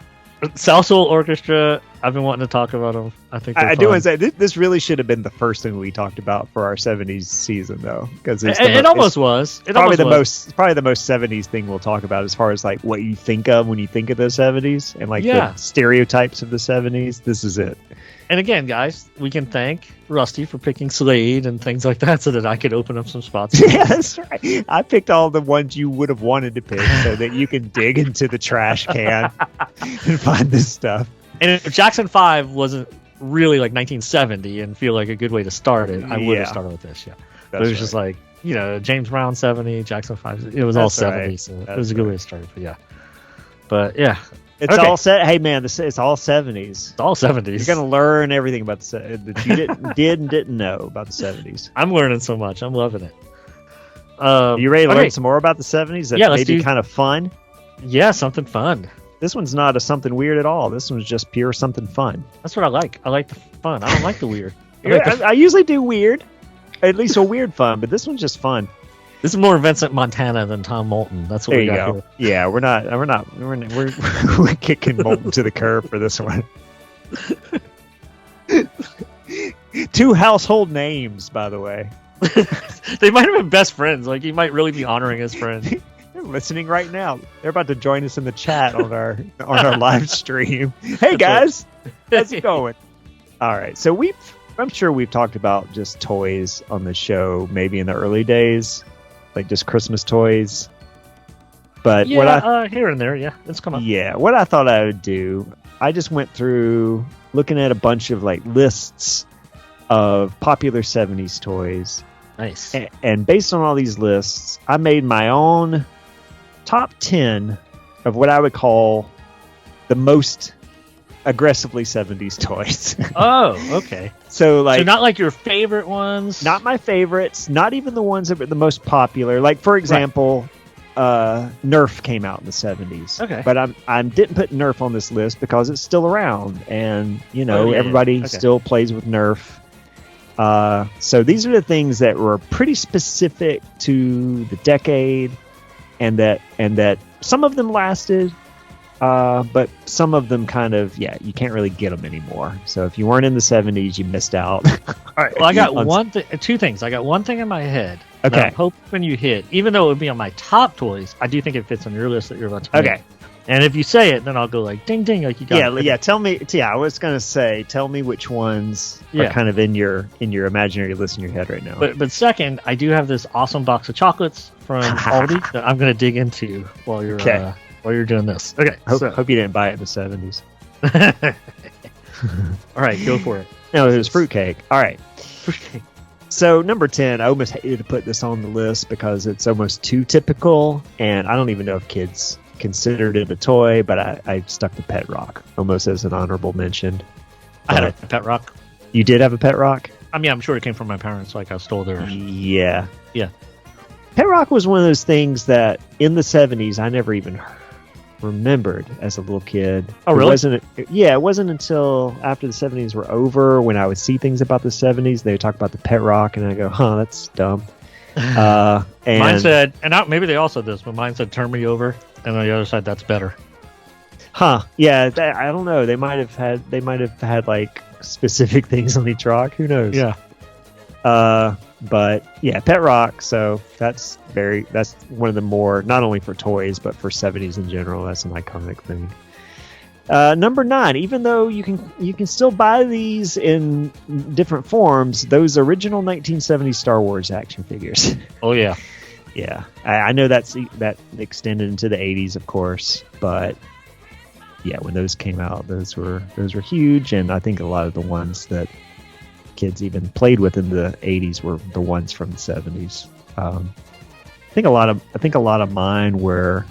Salsoul Orchestra. I've been wanting to talk about them. I think I do want to say this really should have been the first thing we talked about for our '70s season, though, because it almost was. Probably the most 70s thing we'll talk about, as far as like what you think of when you think of the '70s and like the stereotypes of the '70s. This is it. And again, guys, we can thank Rusty for picking Slade and things like that so that I could open up some spots. Yeah, that's right. I picked all the ones you would have wanted to pick so that you can dig into the trash can and find this stuff. And if Jackson 5 wasn't really like 1970 and feel like a good way to start it, I would have started with this. Yeah, but it was just like, James Brown 70, Jackson 5. It was all 70, so it was a good way to start it. But yeah. It's all set. Hey man, it's all 70s. It's all 70s. You're gonna learn everything about that you didn't know about the 70s. I'm learning so much. I'm loving it. You ready to learn some more about the 70s? That may be kind of fun. Yeah, something fun. This one's not something weird at all. This one's just pure something fun. That's what I like. I like the fun. I don't like the weird. I usually do weird, at least a weird fun, but this one's just fun. This is more Vincent Montana than Tom Moulton. That's what we got here. Yeah, we're kicking Moulton to the curb for this one. 2 household names, by the way. They might have been best friends. Like, he might really be honoring his friend. They're listening right now. They're about to join us in the chat on our live stream. Hey guys, how's it going? All right, so I'm sure we've talked about just toys on the show, maybe in the early days, like just Christmas toys. But here and there, it's come up. Yeah, what I thought I would do, I just went through looking at a bunch of like lists of popular 70s toys. Nice. And based on all these lists, I made my own top 10 of what I would call the most aggressively 70s toys. Oh, okay. So not like your favorite ones? Not my favorites, not even the ones that were the most popular. Like, for example, Nerf came out in the 70s. Okay. But I didn't put Nerf on this list because it's still around, and everybody still plays with Nerf. So these are the things that were pretty specific to the decade, and that some of them lasted, but some of them kind of, you can't really get them anymore. So if you weren't in the 70s, you missed out. All right. Well, I got two things. I got one thing in my head. Okay. That I'm hoping you hit, even though it would be on my top toys. I do think it fits on your list that you're about to make. Okay. And if you say it, then I'll go like ding ding, like you got it. Yeah. Tell me. Yeah, I was gonna say, tell me which ones are kind of in your imaginary list in your head right now. But second, I do have this awesome box of chocolates from Aldi that I'm gonna dig into while you're doing this. Okay. Hope you didn't buy it in the 70s. All right, go for it. No, it was fruitcake. All right. Fruitcake. So number 10, I almost hated to put this on the list because it's almost too typical, and I don't even know if kids considered it a toy, but I stuck the Pet Rock almost as an honorable mention. I had a Pet Rock. You did have a Pet Rock? I mean, I'm sure it came from my parents, like I stole theirs. Yeah. Yeah. Pet Rock was one of those things that in the 70s I never even remembered as a little kid. Oh, really? It wasn't until after the 70s were over when I would see things about the 70s. They would talk about the Pet Rock, and I go, that's dumb. And mine said, maybe they all said this, but mine said, turn me over. And on the other side, that's better. Yeah, I don't know. They might have had like specific things on each rock. Who knows? Yeah. But yeah, Pet Rock. So that's one of the more, not only for toys but for 70s in general. That's an iconic thing. Number 9. Even though you can still buy these in different forms, those original 1970s Star Wars action figures. Oh yeah. Yeah, I know that extended into the 80s, of course, but yeah, when those came out, those were huge, and I think a lot of the ones that kids even played with in the 80s were the ones from the 70s. I think a lot of mine were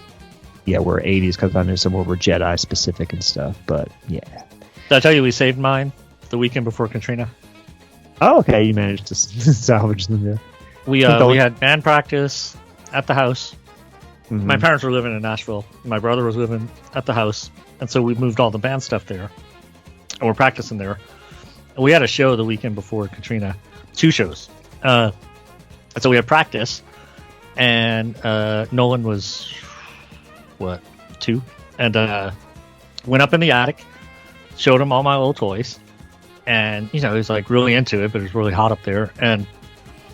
80s because I know some were Jedi specific and stuff. But yeah, did I tell you we saved mine the weekend before Katrina? Oh, okay, you managed to salvage them. Yeah. We had band practice at the house. Mm-hmm. My parents were living in Nashville. My brother was living at the house, and so we moved all the band stuff there, and we're practicing there. And we had a show the weekend before Katrina, 2 shows. And so we had practice, and Nolan was 2, and went up in the attic, showed him all my old toys, and he was like really into it, but it was really hot up there, and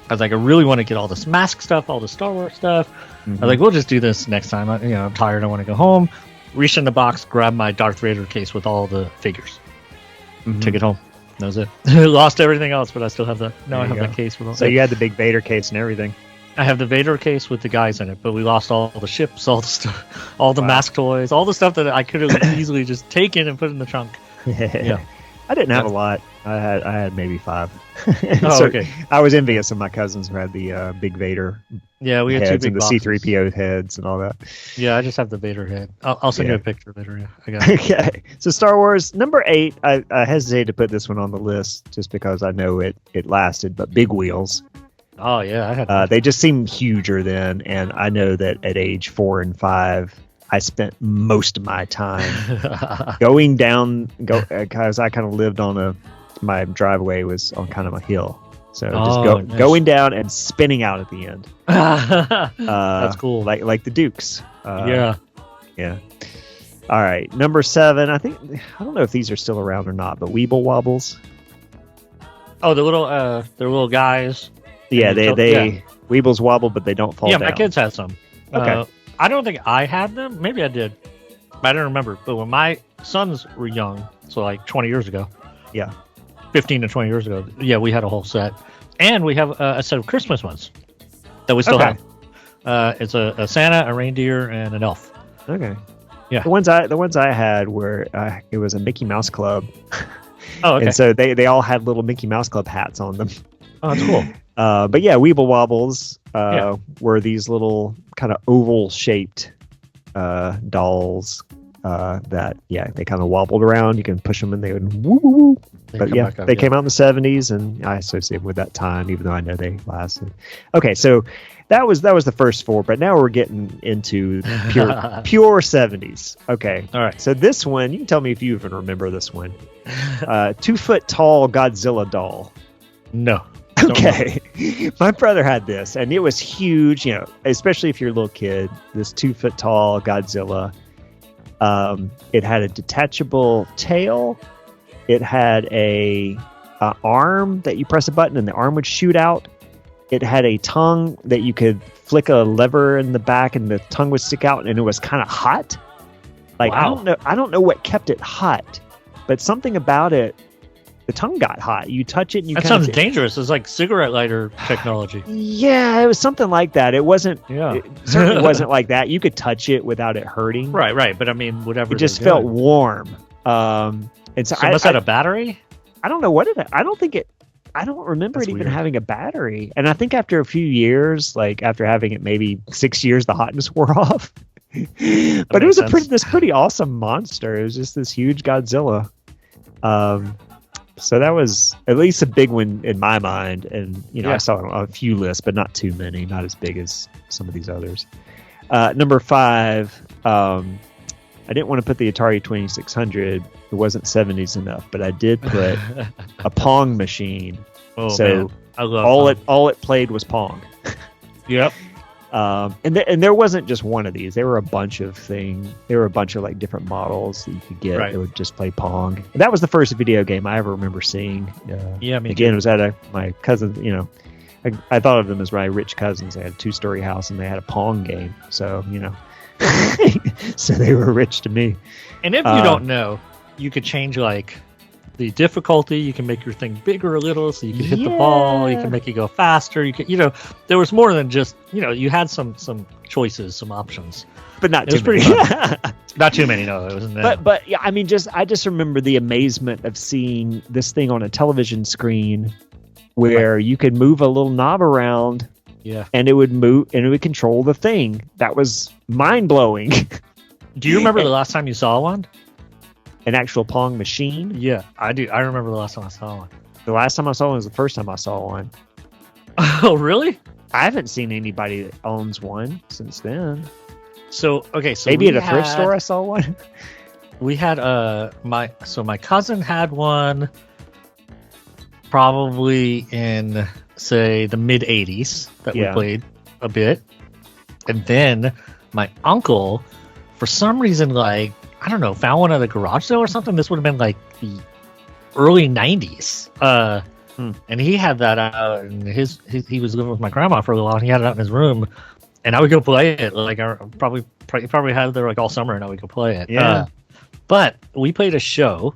I was like, I really want to get all this mask stuff, all the Star Wars stuff. Mm-hmm. I was like, we'll just do this next time. I'm tired. I want to go home. Reached in the box, grabbed my Darth Vader case with all the figures. Mm-hmm. Took it home. That was it. Lost everything else, but I still have that. Now I have that case with all. So you had the big Vader case and everything. I have the Vader case with the guys in it, but we lost all the ships, all the stuff, all the mask toys, all the stuff that I could have easily just taken and put in the trunk. Yeah. I didn't have a lot. I had maybe 5. Oh, So okay. I was envious of my cousins who had the big Vader Yeah, we had 2 heads big and the boxes. C-3PO heads and all that. Yeah, I just have the Vader head. I'll send you a picture later. Yeah, I got it. Okay, so Star Wars number 8. I hesitated to put this one on the list just because I know it lasted, but Big Wheels. Oh yeah, I had. They just seemed huger then, and I know that at age 4 and 5, I spent most of my time going down, because I kind of lived on my driveway was on kind of a hill, so Nice. going down and spinning out at the end. That's cool. like the Dukes. Yeah. All right, number 7. I don't know if these are still around or not, but Weeble Wobbles. Oh, the little guys. Yeah, Yeah. they Weebles wobble, but they don't fall Yeah, down. my kids had some. Okay. I don't think I had them. Maybe I did. But I don't remember. But when my sons were young, so like 20 years ago. Yeah. 15 to 20 years ago. Yeah, we had a whole set. And we have a set of Christmas ones that we still have. It's a Santa, a reindeer, and an elf. Okay. Yeah. The ones I had were it was a Mickey Mouse Club. Oh, okay. And so they all had little Mickey Mouse Club hats on them. Oh, that's cool. But yeah, Weeble Wobbles were these little kind of oval shaped dolls that they kind of wobbled around. You can push them and they would woo woo woo. But yeah, they came out in the 70s, and I associate with that time, even though I know they lasted. Okay, so that was the first 4, but now we're getting into pure 70s. Okay, All right. So this one, you can tell me if you even remember this one. 2-foot tall Godzilla doll. No. Okay, my brother had this, and it was huge. Especially if you're a little kid. This 2-foot tall Godzilla. It had a detachable tail. It had a arm that you press a button and the arm would shoot out. It had a tongue that you could flick a lever in the back and the tongue would stick out, and it was kind of hot. Like, wow. I don't know what kept it hot, but something about it. The tongue got hot. You touch it, and That sounds dangerous. It's like cigarette lighter technology. Yeah, it was something like that. It wasn't. Yeah. It certainly wasn't like that. You could touch it without it hurting. Right. But I mean, whatever. It just felt warm. And so must have had a battery? I don't know what it. I don't think it. I don't remember That's it even weird. having a battery. And I think after a few years, like after having it maybe 6 years, the hotness wore off. But it was this pretty awesome monster. It was just this huge Godzilla. So that was at least a big one in my mind. And, I saw a few lists, but not too many, not as big as some of these others. Number 5, I didn't want to put the Atari 2600. It wasn't 70s enough, but I did put a Pong machine. Oh, so man. I love all it played was Pong. Yep. And there wasn't just one of these. There were a bunch of things. There were a bunch of like different models that you could get that would just play Pong. And that was the first video game I ever remember seeing. Yeah, me again, too. it was at my cousin. I thought of them as my rich cousins. They had a 2-story house and they had a Pong game. So so they were rich to me. And if you don't know, you could change like the difficulty. You can make your thing bigger a little, so you can hit the ball. You can make it go faster. You can, there was more than just, you had some choices, some options, but not it was too many. pretty fun. Not too many. No, it wasn't. But yeah, I mean, I just remember the amazement of seeing this thing on a television screen, where you could move a little knob around. Yeah. And it would move, and it would control the thing. That was mind blowing. Do you remember the last time you saw one? An actual Pong machine? Yeah, I do. I remember the last time I saw one. The last time I saw one was the first time I saw one. Oh, really? I haven't seen anybody that owns one since then. So maybe at a thrift store I saw one. We had my cousin had one probably in, say, the mid 80s that we played a bit. And then my uncle, for some reason, like, I don't know, found one at a garage sale or something. This would have been like the early 90s. And he had that out, and he was living with my grandma for a little while, and he had it out in his room. And I would go play it. Like, I probably had it there like all summer, and I would go play it. Yeah. But we played a show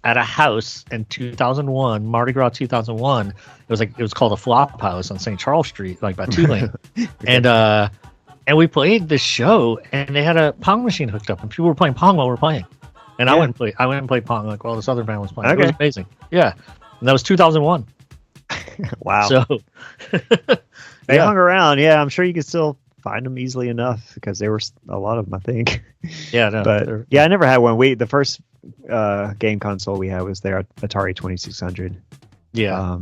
at a house in 2001, Mardi Gras 2001. It was called a Flop House on St. Charles Street, like by Tulane. And we played this show, and they had a Pong machine hooked up, and people were playing Pong while we were playing. And I went and played Pong like while this other band was playing. Okay. It was amazing. Yeah. And that was 2001. Wow. So they hung around. Yeah, I'm sure you could still find them easily enough because there were a lot of them, I think. Yeah, no. But I never had one. The first game console we had was their Atari 2600. Yeah.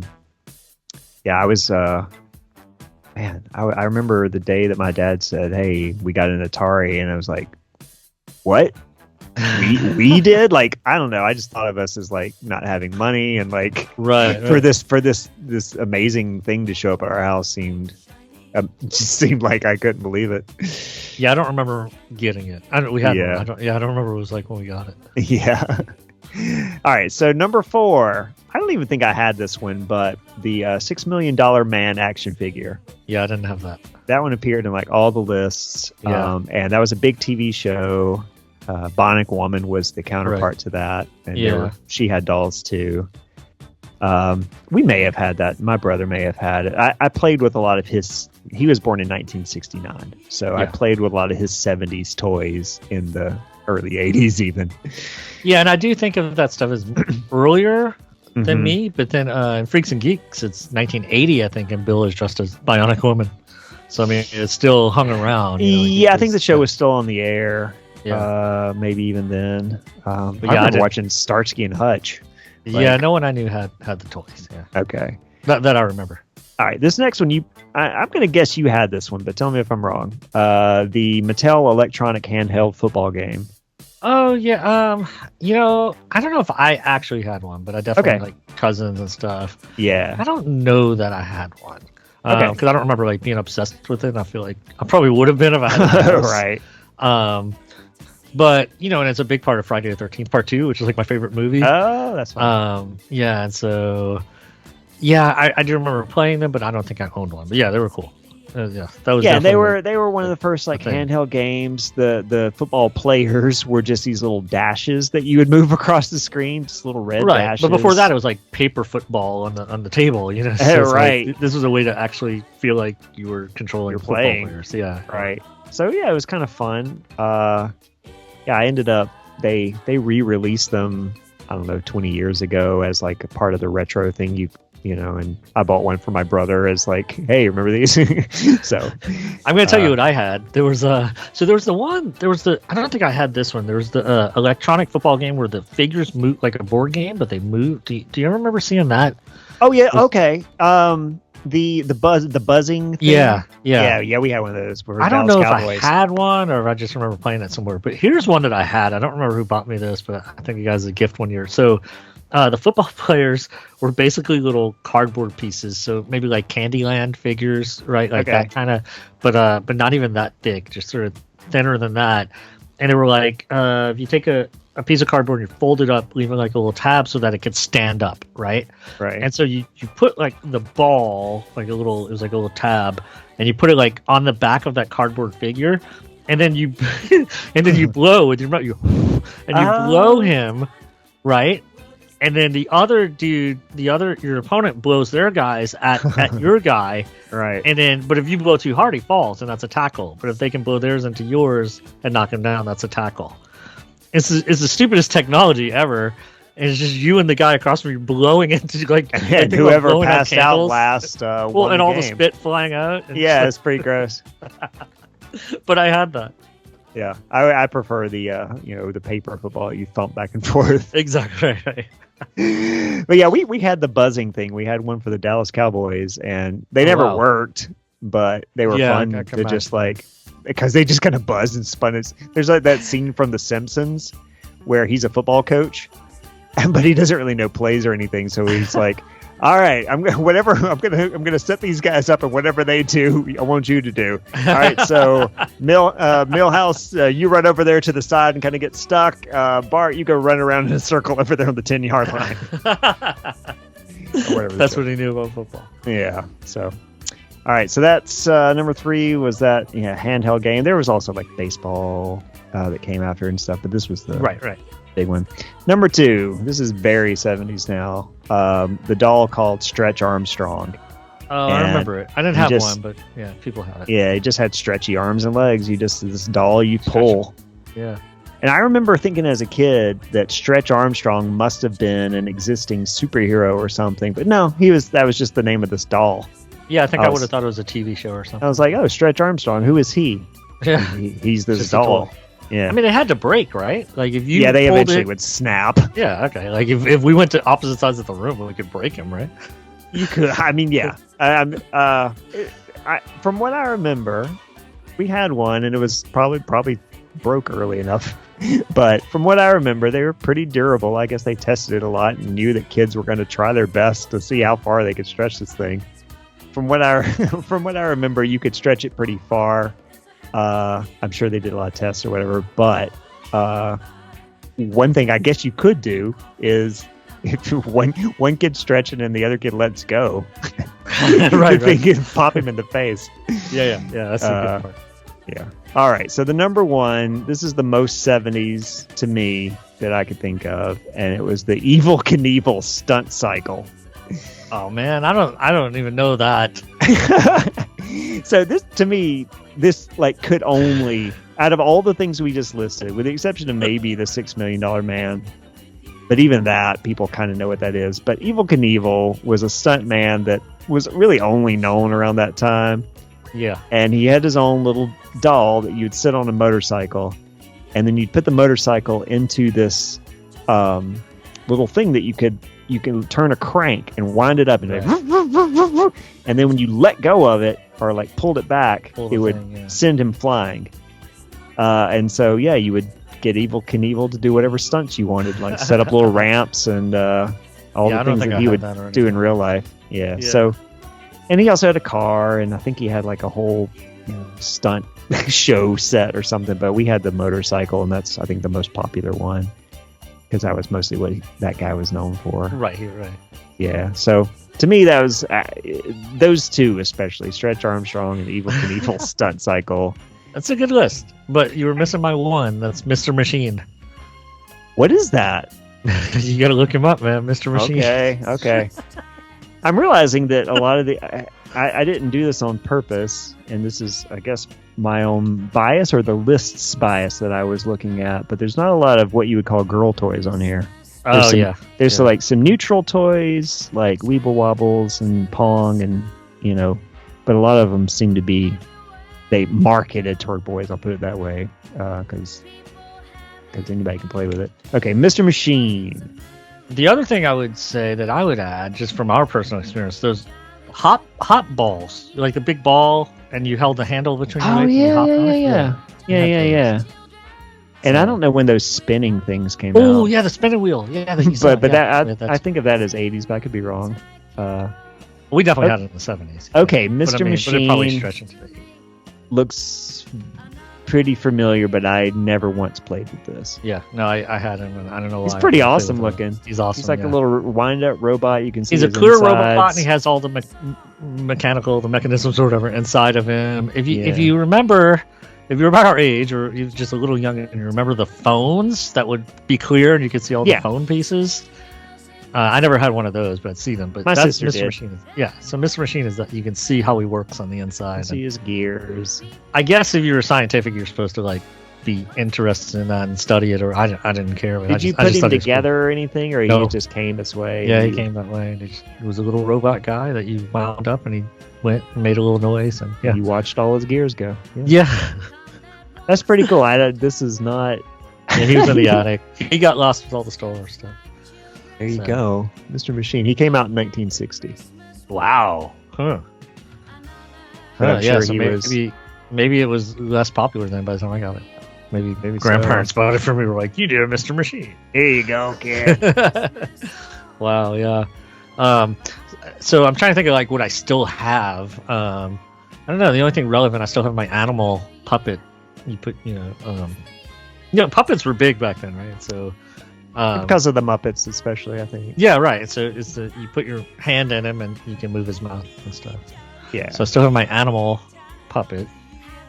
I was man, I remember the day that my dad said, "Hey, we got an Atari," and I was like, "What? we did?" Like, I don't know. I just thought of us as like not having money and like for this amazing thing to show up at our house just seemed like I couldn't believe it. Yeah, I don't remember getting it. We had one. I don't remember what it was like when we got it. Yeah. All right, so number 4. I don't even think I had this one, but the $6 Million Man action figure. Yeah, I didn't have that. That one appeared in like all the lists. Yeah. And that was a big TV show. Bionic Woman was the counterpart to that. And she had dolls too. We may have had that. My brother may have had it. I played with a lot of his. He was born in 1969. So I played with a lot of his 70s toys in the early 80s even. Yeah, and I do think of that stuff as earlier than me, but then in Freaks and Geeks, it's 1980, I think, and Bill is dressed as Bionic Woman. So, I mean, it's still hung around. I think the show was still on the air. Yeah. Maybe even then. I remember watching Starsky and Hutch. Like, no one I knew had the toys. Yeah. Okay. That I remember. All right, this next one, I'm going to guess you had this one, but tell me if I'm wrong. The Mattel electronic handheld football game. Oh, yeah. I don't know if I actually had one, but I definitely had, like, cousins and stuff. Yeah. I don't know that I had one. Because I don't remember, like, being obsessed with it. And I feel like I probably would have been if I had it. Right. But, and it's a big part of Friday the 13th Part 2, which is, like, my favorite movie. Oh, that's fun. Yeah, and so... Yeah, I do remember playing them, but I don't think I owned one. But yeah, they were cool. That was they were one of the first like handheld games. The football players were just these little dashes that you would move across the screen, just little red dashes. But before that, it was like paper football on the table. So right. Like, this was a way to actually feel like you were controlling football players. Yeah, right. So yeah, it was kind of fun. I ended up they re-released them. I don't know, 20 years ago as like a part of the retro thing. And I bought one for my brother as like, hey, remember these? So I'm going to tell you what I had. There was I don't think I had this one. There was the electronic football game where the figures move like a board game, but they move. Do you remember seeing that? Oh yeah. Okay. The buzzing thing. Yeah. We had one of those. I don't know if I had one or if I just remember playing it somewhere, but here's one that I had. I don't remember who bought me this, but I think you guys a gift one year. So, the football players were basically little cardboard pieces, so maybe like Candyland figures, right? Like that kind of, but not even that thick, just sort of thinner than that. And they were like, if you take a piece of cardboard and you fold it up, leaving like a little tab so that it could stand up, right? Right. And so you put like the ball, it was like a little tab, and you put it like on the back of that cardboard figure, and then you blow with your mouth, you blow him, right? And then your opponent blows their guys at your guy. Right. And then, but if you blow too hard, he falls, and that's a tackle. But if they can blow theirs into yours and knock him down, that's a tackle. It's the stupidest technology ever. And it's just you and the guy across from you blowing into like and whoever passed out last. Well, and all the spit flying out. Yeah, it's pretty gross. But I had that. Yeah, I prefer the paper football you thump back and forth. Exactly right. But yeah, we had the buzzing thing. We had one for the Dallas Cowboys, and they never worked, but they were fun to just like because they just kind of buzzed and spun. There's like that scene from The Simpsons where he's a football coach, but he doesn't really know plays or anything, so he's like. All right, I'm gonna set these guys up, and whatever they do, I want you to do. All right, so Millhouse, you run over there to the side and kind of get stuck. Bart, you go run around in a circle over there on the 10-yard line. That's what he knew about football. Yeah. So, all right, so that's number 3 was that handheld game. There was also like baseball that came after and stuff, but this was the right big one. Number 2, this is very 70s now. The doll called Stretch Armstrong. Oh, I remember it. I didn't have one, but yeah, people had it. Yeah, it just had stretchy arms and legs. This doll you pull. Yeah. And I remember thinking as a kid that Stretch Armstrong must have been an existing superhero or something. But no, that was just the name of this doll. Yeah, I think I would have thought it was a TV show or something. I was like, oh, Stretch Armstrong, who is he? Yeah. He's this doll. Yeah. I mean, it had to break, right? Like if you they eventually would snap. Yeah, okay. Like if we went to opposite sides of the room, we could break him, right? You could. I mean, yeah. From what I remember, we had one, and it was probably broke early enough. But from what I remember, they were pretty durable. I guess they tested it a lot and knew that kids were going to try their best to see how far they could stretch this thing. From what I remember, you could stretch it pretty far. I'm sure they did a lot of tests or whatever. But one thing I guess you could do is if one kid stretching and the other kid lets go, right. They can pop him in the face. Yeah. That's a good part. Yeah. All right. So the number one, this is the most 70s to me that I could think of, and it was the Evel Knievel stunt cycle. Oh man, I don't even know that. So this, to me, this like could only, out of all the things we just listed, with the exception of maybe the $6 Million Man, but even that, people kind of know what that is. But Evel Knievel was a stunt man that was really only known around that time. Yeah. And he had his own little doll that you'd sit on a motorcycle, and then you'd put the motorcycle into this little thing that you can turn a crank and wind it up, and and then when you let go of it or like pulled it back, it would send him flying. And so you would get Evel Knievel to do whatever stunts you wanted, like set up little ramps and all the things that he would do in real life. Yeah. So, and he also had a car, and I think he had like a whole stunt show set or something. But we had the motorcycle, and that's I think the most popular one because that was mostly what that guy was known for. Right. Yeah. So to me, that was those two, especially Stretch Armstrong and Evel Knievel stunt cycle. That's a good list, but you were missing my one. That's Mr. Machine. What is that? You got to look him up, man. Mr. Machine. Okay. I'm realizing that a lot of the I didn't do this on purpose, and this is, I guess, my own bias or the list's bias that I was looking at. But there's not a lot of what you would call girl toys on here. There's like some neutral toys like Weeble Wobbles and Pong, and but a lot of them seem to be they marketed toward boys. I'll put it that way because anybody can play with it. Okay, Mr. Machine. The other thing I would say that I would add, just from our personal experience, those hop balls, like the big ball, and you held the handle between your legs. Yeah. And I don't know when those spinning things came out. Oh yeah, the spinning wheel. Yeah, I think of that as 80s, but I could be wrong. We definitely had it in the 70s. Okay, Mr. Machine. But it probably stretched into the 80s. Looks pretty familiar, but I never once played with this. Yeah, no, I had him, and I don't know why. He's pretty awesome looking. He's awesome. He's like a little wind-up robot. You can see he's a clear robot, and he has all the the mechanisms or whatever inside of him. If you remember, if you're about our age, or you're just a little young, and you remember the phones that would be clear, and you could see all the phone pieces. I never had one of those, but I'd see them. But my that's sister Mr. did. Machine. So Mr. Machine is that you can see how he works on the inside. See his gears. I guess if you're scientific, you're supposed to like be interested in that and study it. Or I didn't care. Did you put him together or anything, or he just came this way? Yeah, he came that way. He was a little robot guy that you wound up, and he went and made a little noise, and you watched all his gears go. Yeah. That's pretty cool. This is not. Yeah, he was in the attic. He got lost with all the Star Wars stuff. There you go, Mr. Machine. He came out in 1960. Wow. Huh. I'm sure so maybe it was less popular then by the time I got it. Maybe grandparents bought it for me. Were like, "You do, Mr. Machine. Here you go, kid." Wow. Yeah. So I'm trying to think of like what I still have. I don't know. The only thing relevant, I still have my animal puppet. You put, puppets were big back then, right? So. Because of the Muppets, especially, I think. Yeah, right. So you put your hand in him and you can move his mouth and stuff. Yeah. So I still have my animal puppet.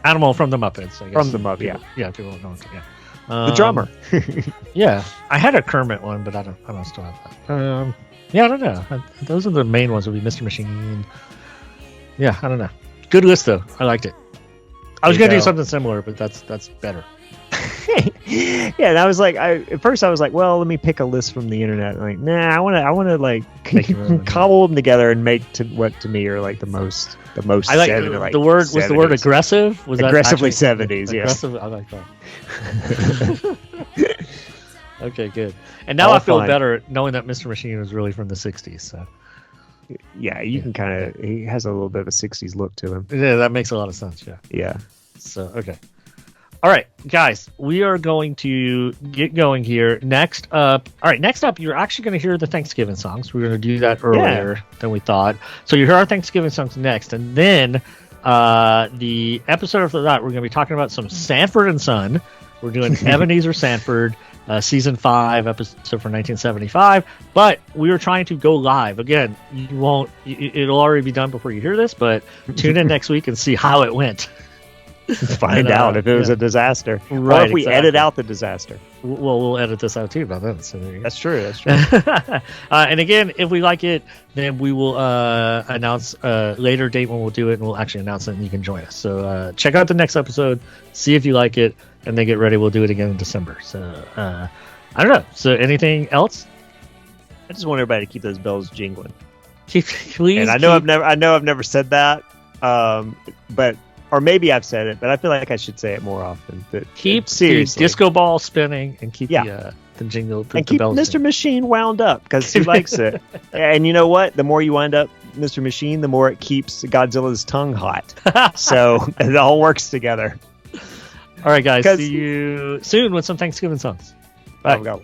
Animal from the Muppets, I guess. From the Muppets, yeah. Yeah, people don't know. Yeah. The drummer. Yeah. I had a Kermit one, but I don't still have that. Yeah, I don't know. Those are the main ones. Would be Mr. Machine. Yeah, I don't know. Good list, though. I liked it. I was going to do something similar, but that's better. Yeah, and I was like, at first I was like, well, let me pick a list from the internet. I'm like, nah, I want to like cobble them together and make what to me are like the most. I like the word. 70s. Was the word aggressive? Was aggressively that 70s? Yes. Aggressive. I like that. Okay, good. And now I feel better knowing that Mr. Machine was really from the 60s. So. Yeah, you can kind of. He has a little bit of a 60s look to him. Yeah, that makes a lot of sense. Yeah. Yeah. So okay. All right, guys, we are going to get going here. Next up, you're actually going to hear the Thanksgiving songs. We're going to do that earlier than we thought. So you hear our Thanksgiving songs next, and then the episode after that, we're going to be talking about some Sanford and Son. We're doing Ebenezer Sanford, season 5, episode for 1975. But we were trying to go live again. It'll already be done before you hear this, but tune in next week and see how it went. Find out if it was a disaster, right, or if we edit out the disaster. Well, we'll edit this out too by then. So that's true. And again, if we like it, then we will announce a later date when we'll do it, and we'll actually announce it, and you can join us. So check out the next episode, see if you like it, and then get ready. We'll do it again in December. So I don't know. So anything else? I just want everybody to keep those bells jingling. Please. And I know I've never said that, but. Or maybe I've said it, but I feel like I should say it more often. But keep the disco ball spinning and keep the jingle. And keep Mr. Machine wound up because he likes it. And you know what? The more you wind up Mr. Machine, the more it keeps Godzilla's tongue hot. So it all works together. All right, guys. See you soon with some Thanksgiving songs. Bye. Go.